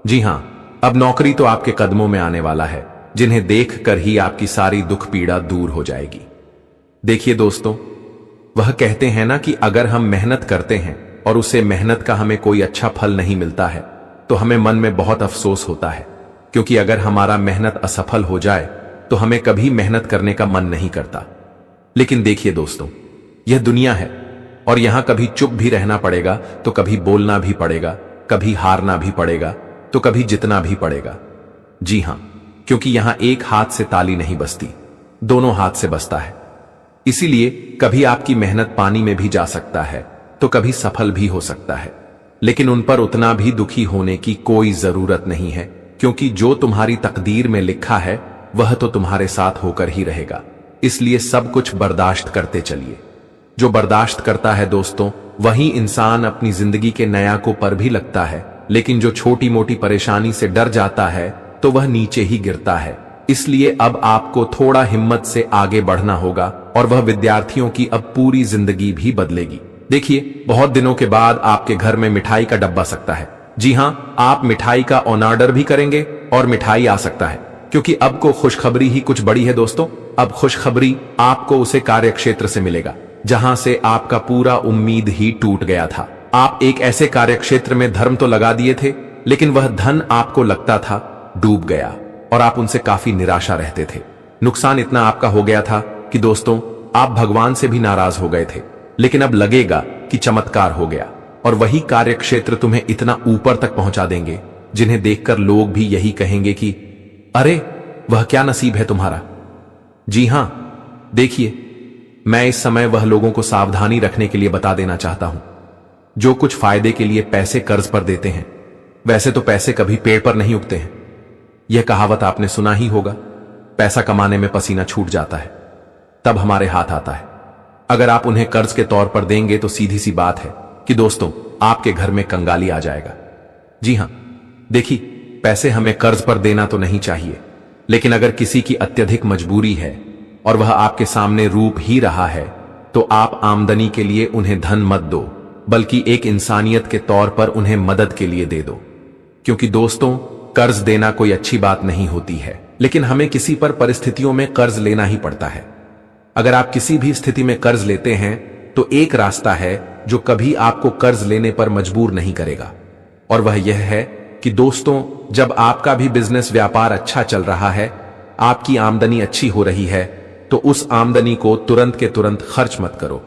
जी हां, अब नौकरी तो आपके कदमों में आने वाला है, जिन्हें देखकर ही आपकी सारी दुख पीड़ा दूर हो जाएगी। देखिए दोस्तों, वह कहते हैं ना कि अगर हम मेहनत करते हैं और उसे मेहनत का हमें कोई अच्छा फल नहीं मिलता है तो हमें मन में बहुत अफसोस होता है, क्योंकि अगर हमारा मेहनत असफल हो जाए तो हमें कभी मेहनत करने का मन नहीं करता। लेकिन देखिए दोस्तों, यह दुनिया है और यहां कभी चुप भी रहना पड़ेगा तो कभी बोलना भी पड़ेगा, कभी हारना भी पड़ेगा तो कभी जितना भी पड़ेगा। जी हां, क्योंकि यहां एक हाथ से ताली नहीं बजती, दोनों हाथ से बजता है। इसीलिए कभी आपकी मेहनत पानी में भी जा सकता है तो कभी सफल भी हो सकता है, लेकिन उन पर उतना भी दुखी होने की कोई जरूरत नहीं है, क्योंकि जो तुम्हारी तकदीर में लिखा है वह तो तुम्हारे साथ होकर ही रहेगा। इसलिए सब कुछ बर्दाश्त करते चलिए। जो बर्दाश्त करता है दोस्तों, वही इंसान अपनी जिंदगी के नयाकों पर भी लगता है, लेकिन जो छोटी मोटी परेशानी से डर जाता है तो वह नीचे ही गिरता है। इसलिए अब आपको थोड़ा हिम्मत से आगे बढ़ना होगा और वह विद्यार्थियों की अब पूरी जिंदगी भी बदलेगी। देखिए, बहुत दिनों के बाद आपके घर में मिठाई का डब्बा सकता है। जी हां, आप मिठाई का ऑन ऑर्डर भी करेंगे और मिठाई आ सकता है, क्योंकि अब को खुशखबरी ही कुछ बड़ी है दोस्तों। अब खुशखबरी आपको उसे कार्यक्षेत्र से मिलेगा जहां से आपका पूरा उम्मीद ही टूट गया था। आप एक ऐसे कार्यक्षेत्र में धर्म तो लगा दिए थे, लेकिन वह धन आपको लगता था डूब गया और आप उनसे काफी निराशा रहते थे। नुकसान इतना आपका हो गया था कि दोस्तों आप भगवान से भी नाराज हो गए थे, लेकिन अब लगेगा कि चमत्कार हो गया और वही कार्यक्षेत्र तुम्हें इतना ऊपर तक पहुंचा देंगे जिन्हें देखकर लोग भी यही कहेंगे कि अरे वह क्या नसीब है तुम्हारा। जी हां, देखिए, मैं इस समय वह लोगों को सावधानी रखने के लिए बता देना चाहता हूं जो कुछ फायदे के लिए पैसे कर्ज पर देते हैं। वैसे तो पैसे कभी पेड़ पर नहीं उगते हैं, यह कहावत आपने सुना ही होगा। पैसा कमाने में पसीना छूट जाता है, तब हमारे हाथ आता है। अगर आप उन्हें कर्ज के तौर पर देंगे तो सीधी सी बात है कि दोस्तों आपके घर में कंगाली आ जाएगा। जी हां, देखिए, पैसे हमें कर्ज पर देना तो नहीं चाहिए, लेकिन अगर किसी की अत्यधिक मजबूरी है और वह आपके सामने रूप ही रहा है तो आप आमदनी के लिए उन्हें धन मत दो, बल्कि एक इंसानियत के तौर पर उन्हें मदद के लिए दे दो। क्योंकि दोस्तों, कर्ज देना कोई अच्छी बात नहीं होती है, लेकिन हमें किसी पर परिस्थितियों में कर्ज लेना ही पड़ता है। अगर आप किसी भी स्थिति में कर्ज लेते हैं तो एक रास्ता है जो कभी आपको कर्ज लेने पर मजबूर नहीं करेगा, और वह यह है कि दोस्तों, जब आपका भी बिजनेस व्यापार अच्छा चल रहा है, आपकी आमदनी अच्छी हो रही है, तो उस आमदनी को तुरंत के तुरंत खर्च मत करो।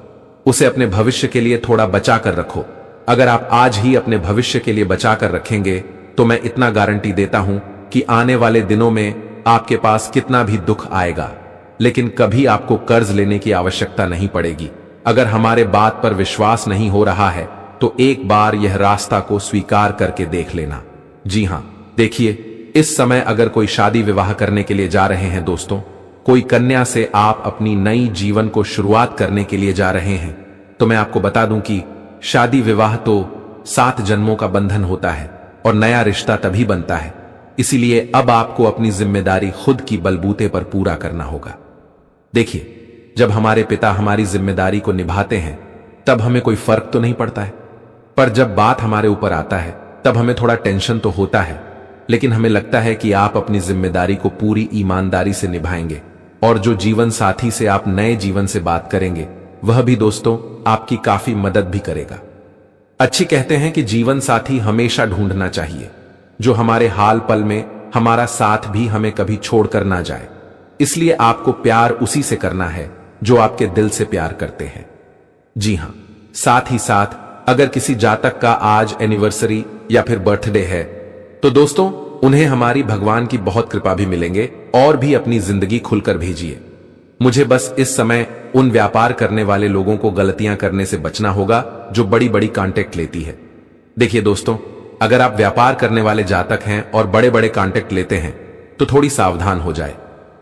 उसे अपने भविष्य के लिए थोड़ा बचा कर रखो। अगर आप आज ही अपने भविष्य के लिए बचा कर रखेंगे तो मैं इतना गारंटी देता हूं कि आने वाले दिनों में आपके पास कितना भी दुख आएगा, लेकिन कभी आपको कर्ज लेने की आवश्यकता नहीं पड़ेगी। अगर हमारे बात पर विश्वास नहीं हो रहा है तो एक बार यह रास्ता को स्वीकार करके देख लेना। जी हां, देखिए, इस समय अगर कोई शादी विवाह करने के लिए जा रहे हैं दोस्तों, कोई कन्या से आप अपनी नई जीवन को शुरुआत करने के लिए जा रहे हैं, तो मैं आपको बता दूं कि शादी विवाह तो 7 जन्मों का बंधन होता है और नया रिश्ता तभी बनता है। इसीलिए अब आपको अपनी जिम्मेदारी खुद की बलबूते पर पूरा करना होगा। देखिए, जब हमारे पिता हमारी जिम्मेदारी को निभाते हैं तब हमें कोई फर्क तो नहीं पड़ता है, पर जब बात हमारे ऊपर आता है तब हमें थोड़ा टेंशन तो होता है। लेकिन हमें लगता है कि आप अपनी जिम्मेदारी को पूरी ईमानदारी से निभाएंगे, और जो जीवन साथी से आप नए जीवन से बात करेंगे वह भी दोस्तों आपकी काफी मदद भी करेगा। अच्छी कहते हैं कि जीवन साथी हमेशा ढूंढना चाहिए जो हमारे हाल पल में हमारा साथ भी हमें कभी छोड़कर ना जाए। इसलिए आपको प्यार उसी से करना है जो आपके दिल से प्यार करते हैं। जी हां, साथ ही साथ अगर किसी जातक का आज एनिवर्सरी या फिर बर्थडे है तो दोस्तों उन्हें हमारी भगवान की बहुत कृपा भी मिलेंगे, और भी अपनी जिंदगी खुलकर भेजिए। मुझे बस इस समय उन व्यापार करने वाले लोगों को गलतियां करने से बचना होगा जो बड़ी बड़ी कॉन्ट्रैक्ट लेती है। देखिए दोस्तों, अगर आप व्यापार करने वाले जातक हैं और बड़े बड़े कॉन्ट्रैक्ट लेते हैं तो थोड़ी सावधान हो जाए,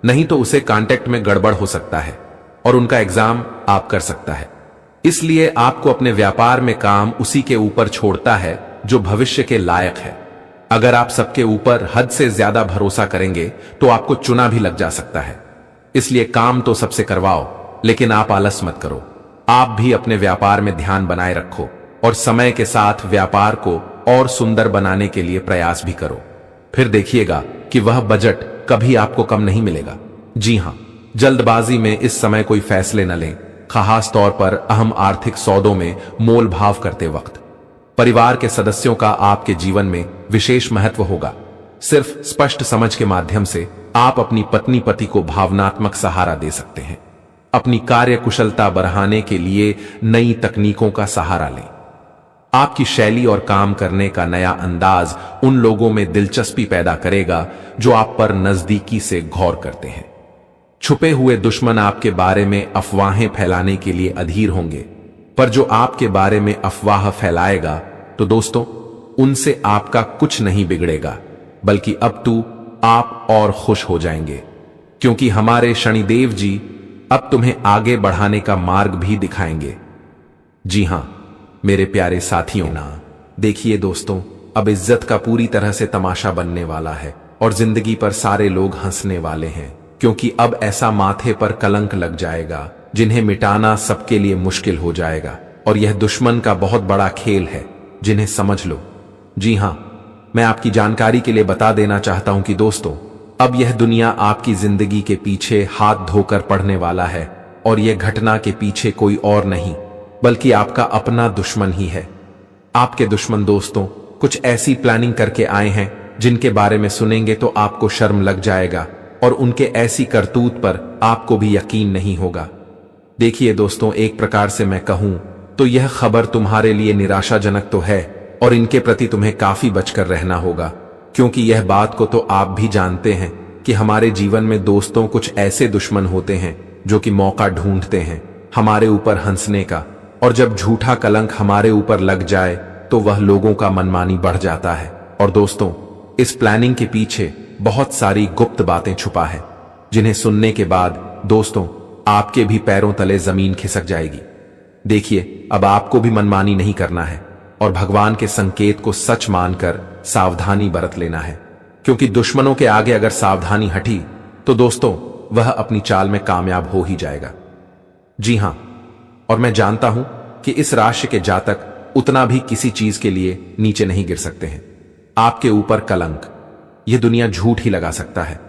नहीं तो उसे कॉन्ट्रैक्ट में गड़बड़ हो सकता है और उनका एग्जाम आप कर सकता है। इसलिए आपको अपने व्यापार में काम उसी के ऊपर छोड़ता है जो भविष्य के लायक है। अगर आप सबके ऊपर हद से ज्यादा भरोसा करेंगे तो आपको चुना भी लग जा सकता है। इसलिए काम तो सबसे करवाओ, लेकिन आप आलस मत करो। आप भी अपने व्यापार में ध्यान बनाए रखो और समय के साथ व्यापार को और सुंदर बनाने के लिए प्रयास भी करो। फिर देखिएगा कि वह बजट कभी आपको कम नहीं मिलेगा। जी हां, जल्दबाजी में इस समय कोई फैसले न लें, खास तौर पर अहम आर्थिक सौदों में मोल भाव करते वक्त। परिवार के सदस्यों का आपके जीवन में विशेष महत्व होगा। सिर्फ स्पष्ट समझ के माध्यम से आप अपनी पत्नी पति को भावनात्मक सहारा दे सकते हैं। अपनी कार्य कुशलता बढ़ाने के लिए नई तकनीकों का सहारा लें। आपकी शैली और काम करने का नया अंदाज उन लोगों में दिलचस्पी पैदा करेगा जो आप पर नजदीकी से गौर करते हैं। छुपे हुए दुश्मन आपके बारे में अफवाहें फैलाने के लिए अधीर होंगे, पर जो आपके बारे में अफवाह फैलाएगा तो दोस्तों उनसे आपका कुछ नहीं बिगड़ेगा, बल्कि अब तो आप और खुश हो जाएंगे, क्योंकि हमारे शनिदेव जी अब तुम्हें आगे बढ़ाने का मार्ग भी दिखाएंगे। जी हां मेरे प्यारे साथियों, ना देखिए दोस्तों, अब इज्जत का पूरी तरह से तमाशा बनने वाला है और जिंदगी पर सारे लोग हंसने वाले हैं, क्योंकि अब ऐसा माथे पर कलंक लग जाएगा जिन्हें मिटाना सबके लिए मुश्किल हो जाएगा। और यह दुश्मन का बहुत बड़ा खेल है, जिन्हें समझ लो। जी हां, मैं आपकी जानकारी के लिए बता देना चाहता हूं कि दोस्तों अब यह दुनिया आपकी जिंदगी के पीछे हाथ धोकर पड़ने वाला है, और यह घटना के पीछे कोई और नहीं बल्कि आपका अपना दुश्मन ही है। आपके दुश्मन दोस्तों कुछ ऐसी प्लानिंग करके आए हैं जिनके बारे में सुनेंगे तो आपको शर्म लग जाएगा और उनके ऐसी करतूत पर आपको भी यकीन नहीं होगा। देखिए दोस्तों, एक प्रकार से मैं कहूं तो यह खबर तुम्हारे लिए निराशाजनक तो है और इनके प्रति तुम्हें काफी बचकर रहना होगा, क्योंकि यह बात को तो आप भी जानते हैं कि हमारे जीवन में दोस्तों कुछ ऐसे दुश्मन होते हैं जो कि मौका ढूंढते हैं हमारे ऊपर हंसने का, और जब झूठा कलंक हमारे ऊपर लग जाए तो वह लोगों का मनमानी बढ़ जाता है। और दोस्तों इस प्लानिंग के पीछे बहुत सारी गुप्त बातें छुपा है, जिन्हें सुनने के बाद दोस्तों आपके भी पैरों तले जमीन खिसक जाएगी। देखिए, अब आपको भी मनमानी नहीं करना है और भगवान के संकेत को सच मानकर सावधानी बरत लेना है, क्योंकि दुश्मनों के आगे अगर सावधानी हटी तो दोस्तों वह अपनी चाल में कामयाब हो ही जाएगा। जी हां, और मैं जानता हूं कि इस राशि के जातक उतना भी किसी चीज के लिए नीचे नहीं गिर सकते हैं। आपके ऊपर कलंक यह दुनिया झूठ ही लगा सकता है,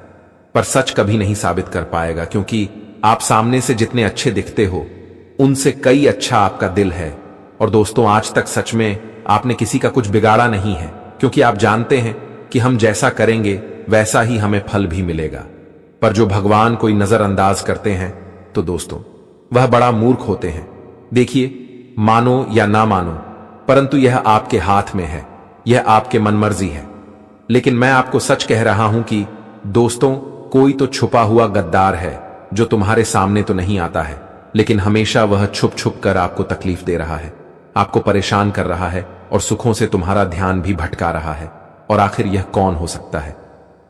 पर सच कभी नहीं साबित कर पाएगा, क्योंकि आप सामने से जितने अच्छे दिखते हो उनसे कई अच्छा आपका दिल है। और दोस्तों, आज तक सच में आपने किसी का कुछ बिगाड़ा नहीं है, क्योंकि आप जानते हैं कि हम जैसा करेंगे वैसा ही हमें फल भी मिलेगा। पर जो भगवान कोई नजरअंदाज करते हैं तो दोस्तों वह बड़ा मूर्ख होते हैं। देखिए, मानो या ना मानो, परंतु यह आपके हाथ में है, यह आपके मनमर्जी है। लेकिन मैं आपको सच कह रहा हूं कि दोस्तों, कोई तो छुपा हुआ गद्दार है जो तुम्हारे सामने तो नहीं आता है, लेकिन हमेशा वह छुप छुप कर आपको तकलीफ दे रहा है, आपको परेशान कर रहा है और सुखों से तुम्हारा ध्यान भी भटका रहा है। और आखिर यह कौन हो सकता है?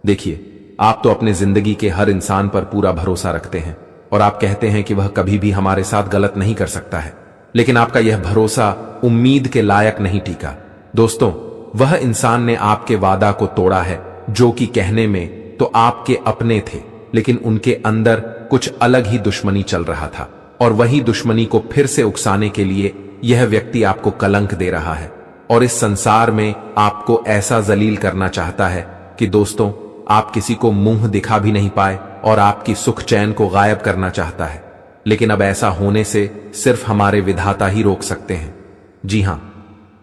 देखिए, आप तो अपने जिंदगी के हर इंसान पर पूरा भरोसा रखते हैं और आप कहते हैं कि वह कभी भी हमारे साथ गलत नहीं कर सकता है, लेकिन आपका यह भरोसा उम्मीद के लायक नहीं टिका। दोस्तों, वह इंसान ने आपके वादा को तोड़ा है, जो कि कहने में तो आपके अपने थे, लेकिन उनके अंदर कुछ अलग ही दुश्मनी चल रहा था। और वही दुश्मनी को फिर से उकसाने के लिए यह व्यक्ति आपको कलंक दे रहा है और इस संसार में आपको ऐसा जलील करना चाहता है कि दोस्तों, आप किसी को मुंह दिखा भी नहीं पाए और आपकी सुख चैन को गायब करना चाहता है। लेकिन अब ऐसा होने से सिर्फ हमारे विधाता ही रोक सकते हैं। जी हां,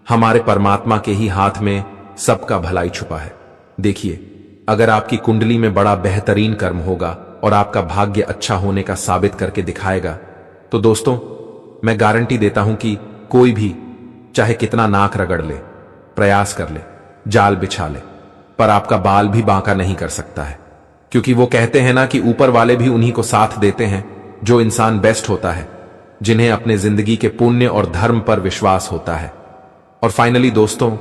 हमारे परमात्मा के ही हाथ में सबका भलाई छुपा है। देखिए, अगर आपकी कुंडली में बड़ा बेहतरीन कर्म होगा और आपका भाग्य अच्छा होने का साबित करके दिखाएगा, तो दोस्तों मैं गारंटी देता हूं कि कोई भी चाहे कितना नाक रगड़ ले, प्रयास कर ले, जाल बिछा ले, पर आपका बाल भी बांका नहीं कर सकता है। क्योंकि वो कहते हैं ना कि ऊपर वाले भी उन्हीं को साथ देते हैं जो इंसान बेस्ट होता है, जिन्हें अपने जिंदगी के पुण्य और धर्म पर विश्वास होता है। और फाइनली दोस्तों,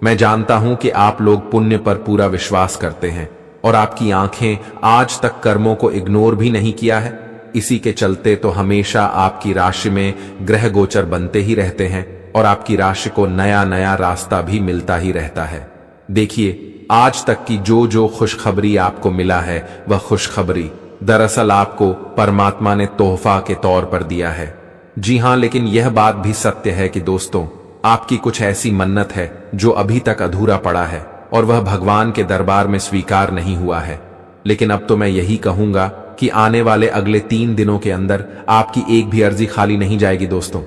मैं जानता हूं कि आप लोग पुण्य पर पूरा विश्वास करते हैं और आपकी आंखें आज तक कर्मों को इग्नोर भी नहीं किया है। इसी के चलते तो हमेशा आपकी राशि में ग्रह गोचर बनते ही रहते हैं और आपकी राशि को नया नया रास्ता भी मिलता ही रहता है। देखिए, आज तक की जो जो खुशखबरी आपको मिला है, वह खुशखबरी दरअसल आपको परमात्मा ने तोहफा के तौर पर दिया है। जी हां, लेकिन यह बात भी सत्य है कि दोस्तों, आपकी कुछ ऐसी मन्नत है जो अभी तक अधूरा पड़ा है और वह भगवान के दरबार में स्वीकार नहीं हुआ है। लेकिन अब तो मैं यही कहूंगा कि आने वाले अगले 3 दिनों के अंदर आपकी एक भी अर्जी खाली नहीं जाएगी। दोस्तों,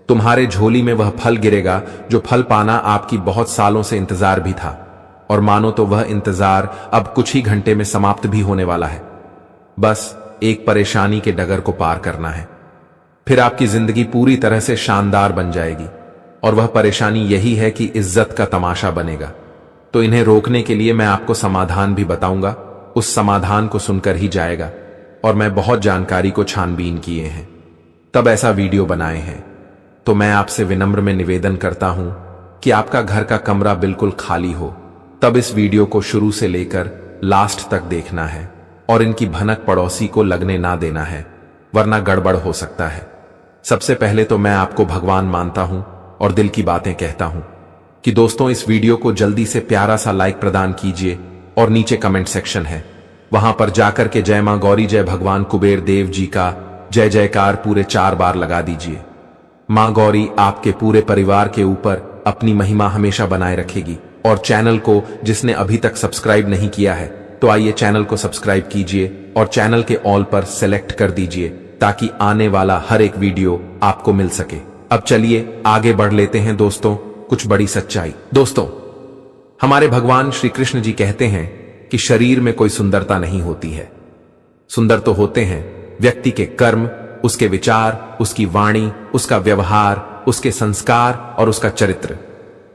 तुम्हारे झोली में वह फल गिरेगा जो फल पाना आपकी बहुत सालों से इंतजार भी था, और मानो तो वह इंतजार अब कुछ ही घंटे में समाप्त भी होने वाला है। बस एक परेशानी के डगर को पार करना है, फिर आपकी जिंदगी पूरी तरह से शानदार बन जाएगी। और वह परेशानी यही है कि इज्जत का तमाशा बनेगा। तो इन्हें रोकने के लिए मैं आपको समाधान भी बताऊंगा, उस समाधान को सुनकर ही जाएगा। और मैं बहुत जानकारी को छानबीन किए हैं, तब ऐसा वीडियो बनाए हैं। तो मैं आपसे विनम्र में निवेदन करता हूं कि आपका घर का कमरा बिल्कुल खाली हो, तब इस वीडियो को शुरू से लेकर लास्ट तक देखना है और इनकी भनक पड़ोसी को लगने ना देना है, वरना गड़बड़ हो सकता है। सबसे पहले तो मैं आपको भगवान मानता हूं और दिल की बातें कहता हूं कि दोस्तों, इस वीडियो को जल्दी से प्यारा सा लाइक प्रदान कीजिए और नीचे कमेंट सेक्शन है, वहां पर जाकर के जय मां गौरी, जय भगवान कुबेर देव जी का जय जयकार पूरे 4 बार लगा दीजिए। मां गौरी आपके पूरे परिवार के ऊपर अपनी महिमा हमेशा बनाए रखेगी। और चैनल को जिसने अभी तक सब्सक्राइब नहीं किया है, तो आइए चैनल को सब्सक्राइब कीजिए और चैनल के ऑल पर सेलेक्ट कर दीजिए, ताकि आने वाला हर एक वीडियो आपको मिल सके। अब चलिए आगे बढ़ लेते हैं दोस्तों, कुछ बड़ी सच्चाई। दोस्तों, हमारे भगवान श्री कृष्ण जी कहते हैं कि शरीर में कोई सुंदरता नहीं होती है, सुंदर तो होते हैं व्यक्ति के कर्म, उसके विचार, उसकी वाणी, उसका व्यवहार, उसके संस्कार और उसका चरित्र।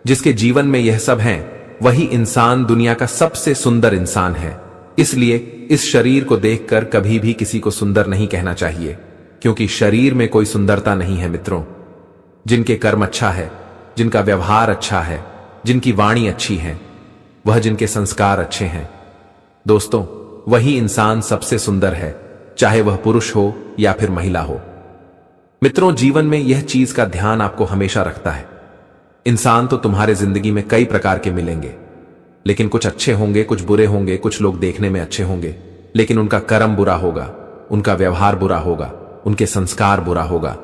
जिसके जीवन में यह सब है, वही इंसान दुनिया का सबसे सुंदर इंसान है। इसलिए इस शरीर को देखकर कभी भी किसी को सुंदर नहीं कहना चाहिए, क्योंकि शरीर में कोई सुंदरता नहीं है मित्रों। जिनके कर्म अच्छा है, जिनका व्यवहार अच्छा है, जिनकी वाणी अच्छी है, वह जिनके संस्कार अच्छे हैं, दोस्तों, वही इंसान सबसे सुंदर है, चाहे वह पुरुष हो या फिर महिला हो। मित्रों, जीवन में यह चीज का ध्यान आपको हमेशा रखता है। इंसान तो तुम्हारे जिंदगी में कई प्रकार के मिलेंगे, लेकिन कुछ अच्छे होंगे, कुछ बुरे होंगे। कुछ लोग देखने में अच्छे होंगे, लेकिन उनका कर्म बुरा होगा, उनका व्यवहार बुरा होगा, उनके संस्कार बुरा होगा।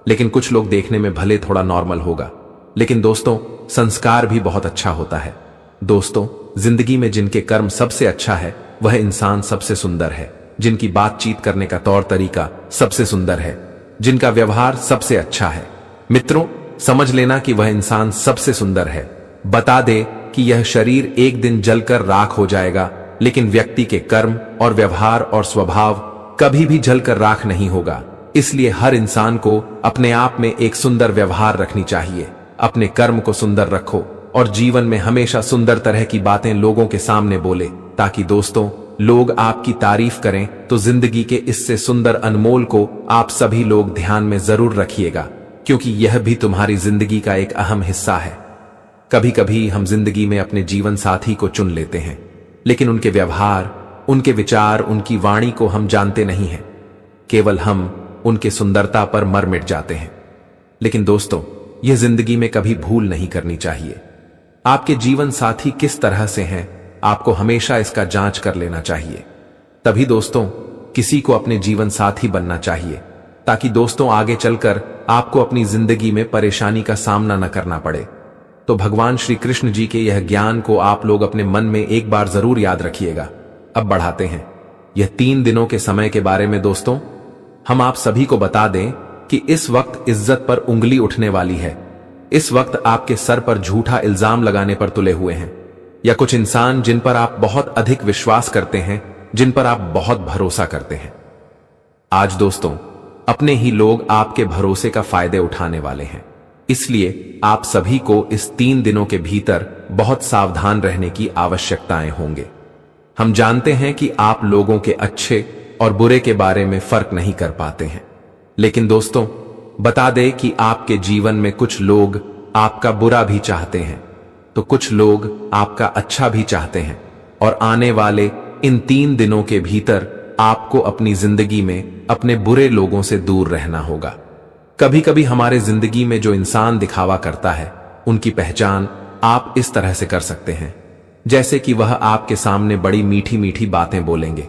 लेकिन कुछ लोग देखने में भले थोड़ा नॉर्मल होगा, लेकिन दोस्तों संस्कार भी बहुत अच्छा होता है। दोस्तों जिंदगी में जिनके कर्म सबसे अच्छा है वह इंसान सबसे सुंदर है, जिनकी बातचीत करने का तौर तरीका सबसे सुंदर है, जिनका व्यवहार सबसे अच्छा है। मित्रों समझ लेना कि वह इंसान सबसे सुंदर है। बता दे कि यह शरीर एक दिन जलकर राख हो जाएगा, लेकिन व्यक्ति के कर्म और व्यवहार और स्वभाव कभी भी जलकर राख नहीं होगा। इसलिए हर इंसान को अपने आप में एक सुंदर व्यवहार रखनी चाहिए। अपने कर्म को सुंदर रखो और जीवन में हमेशा सुंदर तरह की बातें लोगों के सामने बोले, ताकि दोस्तों लोग आपकी तारीफ करें। तो जिंदगी के इससे सुंदर अनमोल को आप सभी लोग ध्यान में जरूर रखिएगा, क्योंकि यह भी तुम्हारी जिंदगी का एक अहम हिस्सा है। कभी कभी हम जिंदगी में अपने जीवन साथी को चुन लेते हैं, लेकिन उनके व्यवहार, उनके विचार, उनकी वाणी को हम जानते नहीं हैं। केवल हम उनके सुंदरता पर मर मिट जाते हैं। लेकिन दोस्तों यह जिंदगी में कभी भूल नहीं करनी चाहिए। आपके जीवन साथी किस तरह से हैं, आपको हमेशा इसका जांच कर लेना चाहिए। तभी दोस्तों किसी को अपने जीवन साथी बनना चाहिए, ताकि दोस्तों आगे चलकर आपको अपनी जिंदगी में परेशानी का सामना न करना पड़े। तो भगवान श्री कृष्ण जी के यह ज्ञान को आप लोग अपने मन में एक बार जरूर याद रखिएगा। अब बढ़ाते हैं यह 3 दिनों के समय के बारे में। दोस्तों हम आप सभी को बता दें कि इस वक्त इज्जत पर उंगली उठने वाली है। इस वक्त आपके सर पर झूठा इल्जाम लगाने पर तुले हुए हैं, या कुछ इंसान जिन पर आप बहुत अधिक विश्वास करते हैं, जिन पर आप बहुत भरोसा करते हैं। आज दोस्तों अपने ही लोग आपके भरोसे का फायदे उठाने वाले हैं। इसलिए आप सभी को इस 3 दिनों के भीतर बहुत सावधान रहने की आवश्यकताएं होंगे। हम जानते हैं कि आप लोगों के अच्छे और बुरे के बारे में फर्क नहीं कर पाते हैं, लेकिन दोस्तों बता दें कि आपके जीवन में कुछ लोग आपका बुरा भी चाहते हैं, तो कुछ लोग आपका अच्छा भी चाहते हैं। और आने वाले इन 3 दिनों के भीतर आपको अपनी जिंदगी में अपने बुरे लोगों से दूर रहना होगा। कभी कभी हमारे जिंदगी में जो इंसान दिखावा करता है, उनकी पहचान आप इस तरह से कर सकते हैं, जैसे कि वह आपके सामने बड़ी मीठी मीठी बातें बोलेंगे,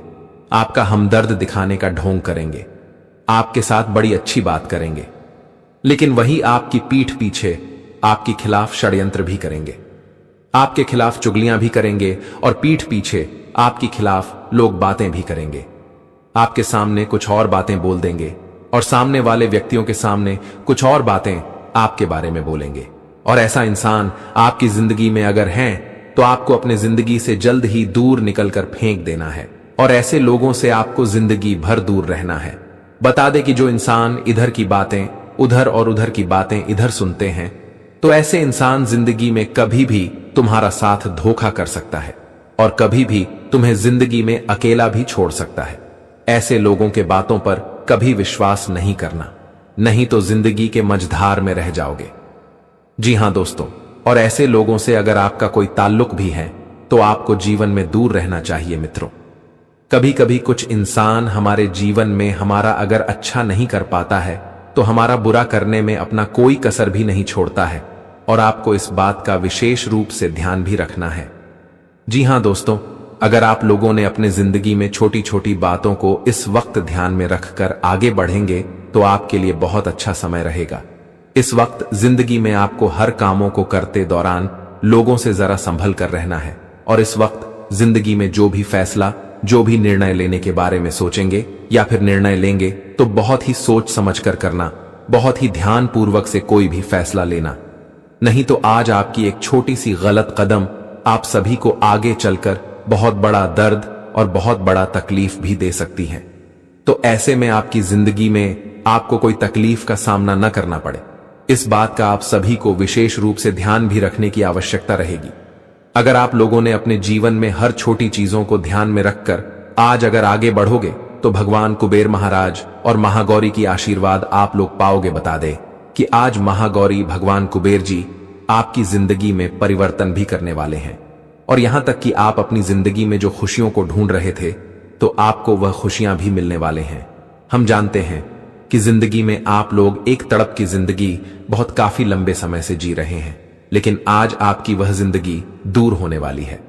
आपका हमदर्द दिखाने का ढोंग करेंगे, आपके साथ बड़ी अच्छी बात करेंगे, लेकिन वही आपकी पीठ पीछे आपके खिलाफ षड्यंत्र भी करेंगे, आपके खिलाफ चुगलियां भी करेंगे और पीठ पीछे आपके खिलाफ लोग बातें भी करेंगे। आपके सामने कुछ और बातें बोल देंगे और सामने वाले व्यक्तियों के सामने कुछ और बातें आपके बारे में बोलेंगे। और ऐसा इंसान आपकी जिंदगी में अगर है तो आपको अपने जिंदगी से जल्द ही दूर निकलकर फेंक देना है, और ऐसे लोगों से आपको जिंदगी भर दूर रहना है। बता दे कि जो इंसान इधर की बातें उधर और उधर की बातें इधर सुनते हैं, तो ऐसे इंसान जिंदगी में कभी भी तुम्हारा साथ धोखा कर सकता है और कभी भी तुम्हें जिंदगी में अकेला भी छोड़ सकता है। ऐसे लोगों के बातों पर कभी विश्वास नहीं करना, नहीं तो जिंदगी के मझधार में रह जाओगे। जी हां दोस्तों, और ऐसे लोगों से अगर आपका कोई ताल्लुक भी है तो आपको जीवन में दूर रहना चाहिए। मित्रों कभी कभी कुछ इंसान हमारे जीवन में हमारा अगर अच्छा नहीं कर पाता है तो हमारा बुरा करने में अपना कोई कसर भी नहीं छोड़ता है, और आपको इस बात का विशेष रूप से ध्यान भी रखना है। जी हां दोस्तों, अगर आप लोगों ने अपने जिंदगी में छोटी छोटी बातों को इस वक्त ध्यान में रखकर आगे बढ़ेंगे तो आपके लिए बहुत अच्छा समय रहेगा। इस वक्त जिंदगी में आपको हर कामों को करते दौरान लोगों से जरा संभल कर रहना है, और इस वक्त जिंदगी में जो भी फैसला, जो भी निर्णय लेने के बारे में सोचेंगे या फिर निर्णय लेंगे तो बहुत ही सोच समझ कर करना, बहुत ही ध्यान पूर्वक से कोई भी फैसला लेना, नहीं तो आज आपकी एक छोटी सी गलत कदम आप सभी को आगे चलकर बहुत बड़ा दर्द और बहुत बड़ा तकलीफ भी दे सकती है। तो ऐसे में आपकी जिंदगी में आपको कोई तकलीफ का सामना न करना पड़े, इस बात का आप सभी को विशेष रूप से ध्यान भी रखने की आवश्यकता रहेगी। अगर आप लोगों ने अपने जीवन में हर छोटी चीजों को ध्यान में रखकर आज अगर आगे बढ़ोगे तो भगवान कुबेर महाराज और महागौरी की आशीर्वाद आप लोग पाओगे। बता दे कि आज महागौरी भगवान कुबेर जी आपकी जिंदगी में परिवर्तन भी करने वाले हैं, और यहां तक कि आप अपनी जिंदगी में जो खुशियों को ढूंढ रहे थे तो आपको वह खुशियां भी मिलने वाले हैं। हम जानते हैं कि जिंदगी में आप लोग एक तड़प की जिंदगी बहुत काफी लंबे समय से जी रहे हैं, लेकिन आज आपकी वह जिंदगी दूर होने वाली है।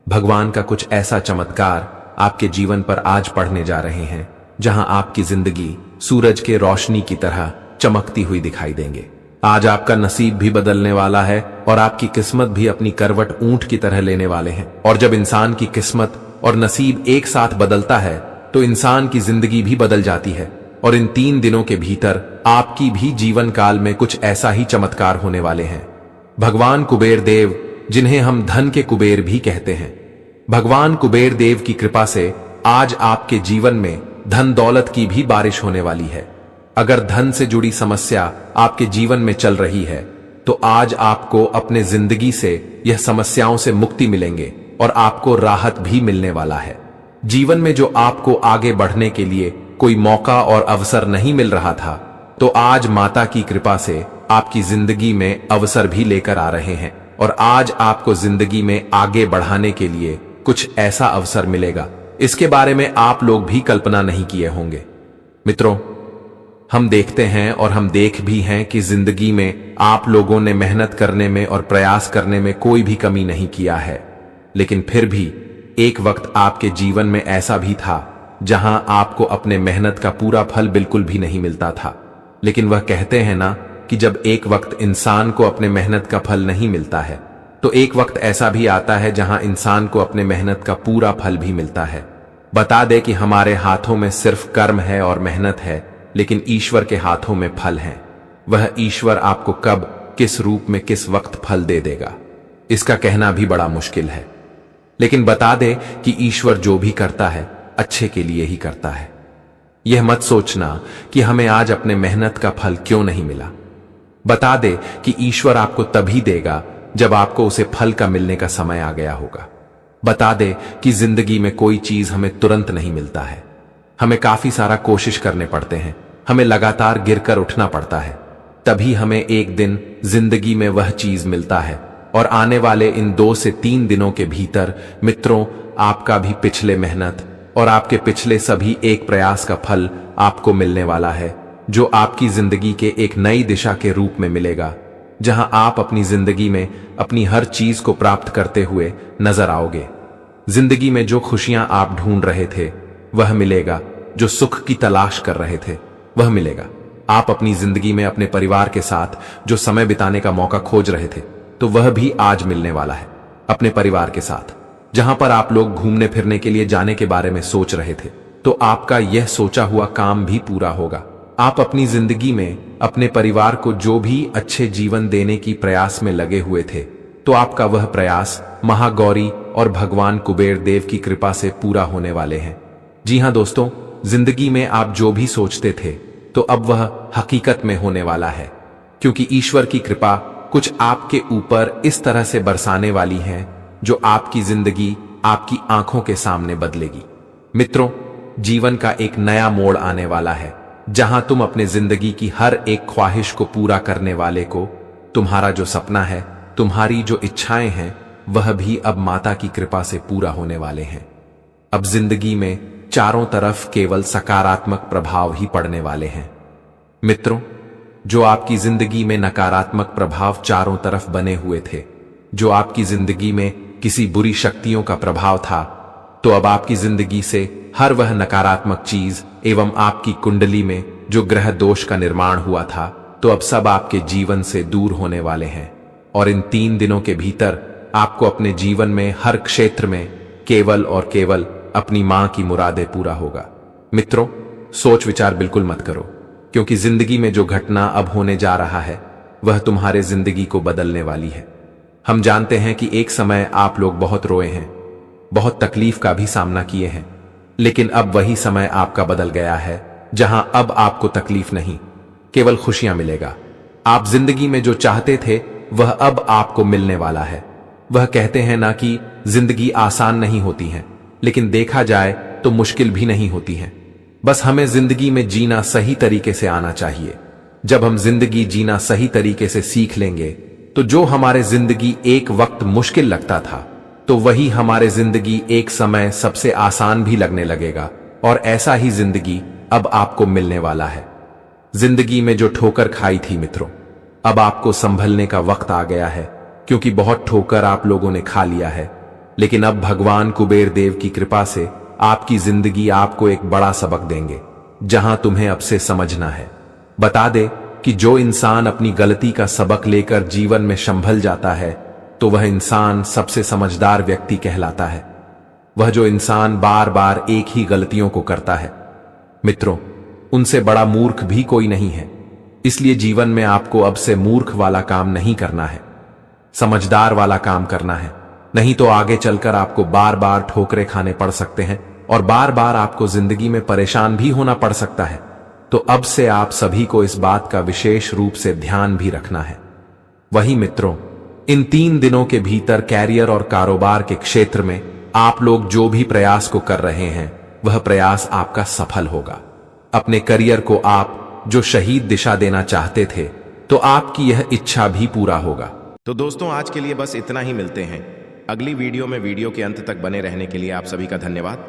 भगवान का कुछ ऐसा चमत्कार आपके जीवन पर आज पढ़ने जा रहे हैं जहां आपकी जिंदगी सूरज के रोशनी की तरह चमकती हुई दिखाई देंगे। आज आपका नसीब भी बदलने वाला है और आपकी किस्मत भी अपनी करवट ऊंट की तरह लेने वाले हैं। और जब इंसान की किस्मत और नसीब एक साथ बदलता है तो इंसान की जिंदगी भी बदल जाती है। और इन 3 दिनों के भीतर आपकी भी जीवन काल में कुछ ऐसा ही चमत्कार होने वाले हैं। भगवान कुबेर देव, जिन्हें हम धन के कुबेर भी कहते हैं, भगवान कुबेर देव की कृपा से आज आपके जीवन में धन दौलत की भी बारिश होने वाली है। अगर धन से जुड़ी समस्या आपके जीवन में चल रही है तो आज आपको अपने जिंदगी से यह समस्याओं से मुक्ति मिलेंगे और आपको राहत भी मिलने वाला है। जीवन में जो आपको आगे बढ़ने के लिए कोई मौका और अवसर नहीं मिल रहा था, तो आज माता की कृपा से आपकी जिंदगी में अवसर भी लेकर आ रहे हैं और आज आपको जिंदगी में आगे बढ़ाने के लिए कुछ ऐसा अवसर मिलेगा, इसके बारे में आप लोग भी कल्पना नहीं किए होंगे। मित्रों, हम देखते हैं और हम देख भी हैं कि जिंदगी में आप लोगों ने मेहनत करने में और प्रयास करने में कोई भी कमी नहीं किया है, लेकिन फिर भी एक वक्त आपके जीवन में ऐसा भी था जहां आपको अपने मेहनत का पूरा फल बिल्कुल भी नहीं मिलता था। लेकिन वह कहते हैं ना कि जब एक वक्त इंसान को अपने मेहनत का फल नहीं मिलता है तो एक वक्त ऐसा भी आता है जहां इंसान को अपने मेहनत का पूरा फल भी मिलता है। बता दे कि हमारे हाथों में सिर्फ कर्म है और मेहनत है, लेकिन ईश्वर के हाथों में फल है। वह ईश्वर आपको कब, किस रूप में, किस वक्त फल दे देगा, इसका कहना भी बड़ा मुश्किल है। लेकिन बता दे कि ईश्वर जो भी करता है अच्छे के लिए ही करता है। यह मत सोचना कि हमें आज अपने मेहनत का फल क्यों नहीं मिला। बता दे कि ईश्वर आपको तभी देगा जब आपको उसे फल का मिलने का समय आ गया होगा। बता दे कि जिंदगी में कोई चीज हमें तुरंत नहीं मिलता है, हमें काफी सारा कोशिश करने पड़ते हैं, हमें लगातार गिरकर उठना पड़ता है, तभी हमें एक दिन जिंदगी में वह चीज मिलता है। और आने वाले इन 2 से 3 दिनों के भीतर मित्रों, आपका भी पिछले मेहनत और आपके पिछले सभी एक प्रयास का फल आपको मिलने वाला है, जो आपकी जिंदगी के एक नई दिशा के रूप में मिलेगा, जहां आप अपनी जिंदगी में अपनी हर चीज को प्राप्त करते हुए नजर आओगे। जिंदगी में जो खुशियां आप ढूंढ रहे थे वह मिलेगा, जो सुख की तलाश कर रहे थे वह मिलेगा। आप अपनी जिंदगी में अपने परिवार के साथ जो समय बिताने का मौका खोज रहे थे तो वह भी आज मिलने वाला है। अपने परिवार के साथ जहां पर आप लोग घूमने फिरने के लिए जाने के बारे में सोच रहे थे, तो आपका यह सोचा हुआ काम भी पूरा होगा। आप अपनी जिंदगी में अपने परिवार को जो भी अच्छे जीवन देने की प्रयास में लगे हुए थे, तो आपका वह प्रयास महागौरी और भगवान कुबेर देव की कृपा से पूरा होने वाले हैं। जी हां दोस्तों, जिंदगी में आप जो भी सोचते थे तो अब वह हकीकत में होने वाला है, क्योंकि ईश्वर की कृपा कुछ आपके ऊपर इस तरह से बरसाने वाली है जो आपकी जिंदगी आपकी आंखों के सामने बदलेगी। मित्रों, जीवन का एक नया मोड़ आने वाला है, जहां तुम अपने जिंदगी की हर एक ख्वाहिश को पूरा करने वाले को, तुम्हारा जो सपना है, तुम्हारी जो इच्छाएं हैं, वह भी अब माता की कृपा से पूरा होने वाले हैं। अब जिंदगी में चारों तरफ केवल सकारात्मक प्रभाव ही पड़ने वाले हैं। मित्रों, जो आपकी जिंदगी में नकारात्मक प्रभाव चारों तरफ बने हुए थे, जो आपकी जिंदगी में किसी बुरी शक्तियों का प्रभाव था, तो अब आपकी जिंदगी से हर वह नकारात्मक चीज एवं आपकी कुंडली में जो ग्रह दोष का निर्माण हुआ था, तो अब सब आपके जीवन से दूर होने वाले हैं। और इन 3 दिनों के भीतर आपको अपने जीवन में हर क्षेत्र में केवल और केवल अपनी मां की मुरादें पूरा होगा। मित्रों, सोच विचार बिल्कुल मत करो, क्योंकि जिंदगी में जो घटना अब होने जा रहा है वह तुम्हारे जिंदगी को बदलने वाली है। हम जानते हैं कि एक समय आप लोग बहुत रोए हैं, बहुत तकलीफ का भी सामना किए हैं, लेकिन अब वही समय आपका बदल गया है, जहां अब आपको तकलीफ नहीं, केवल खुशियां मिलेगा। आप जिंदगी में जो चाहते थे वह अब आपको मिलने वाला है। वह कहते हैं ना कि जिंदगी आसान नहीं होती है, लेकिन देखा जाए तो मुश्किल भी नहीं होती है। बस हमें जिंदगी में जीना सही तरीके से आना चाहिए। जब हम जिंदगी जीना सही तरीके से सीख लेंगे, तो जो हमारे जिंदगी एक वक्त मुश्किल लगता था, तो वही हमारे जिंदगी एक समय सबसे आसान भी लगने लगेगा। और ऐसा ही जिंदगी अब आपको मिलने वाला है। जिंदगी में जो ठोकर खाई थी मित्रों, अब आपको संभलने का वक्त आ गया है, क्योंकि बहुत ठोकर आप लोगों ने खा लिया है। लेकिन अब भगवान कुबेर देव की कृपा से आपकी जिंदगी आपको एक बड़ा सबक देंगे, जहां तुम्हें अब से समझना है। बता दे कि जो इंसान अपनी गलती का सबक लेकर जीवन में संभल जाता है तो वह इंसान सबसे समझदार व्यक्ति कहलाता है। वह जो इंसान बार बार एक ही गलतियों को करता है, मित्रों, उनसे बड़ा मूर्ख भी कोई नहीं है। इसलिए जीवन में आपको अब से मूर्ख वाला काम नहीं करना है, समझदार वाला काम करना है। नहीं तो आगे चलकर आपको बार बार ठोकरें खाने पड़ सकते हैं और बार बार आपको जिंदगी में परेशान भी होना पड़ सकता है। तो अब से आप सभी को इस बात का विशेष रूप से ध्यान भी रखना है। वही मित्रों, इन 3 दिनों के भीतर कैरियर और कारोबार के क्षेत्र में आप लोग जो भी प्रयास को कर रहे हैं वह प्रयास आपका सफल होगा। अपने करियर को आप जो शहीद दिशा देना चाहते थे तो आपकी यह इच्छा भी पूरा होगा। तो दोस्तों, आज के लिए बस इतना ही। मिलते हैं अगली वीडियो में। वीडियो के अंत तक बने रहने के लिए आप सभी का धन्यवाद।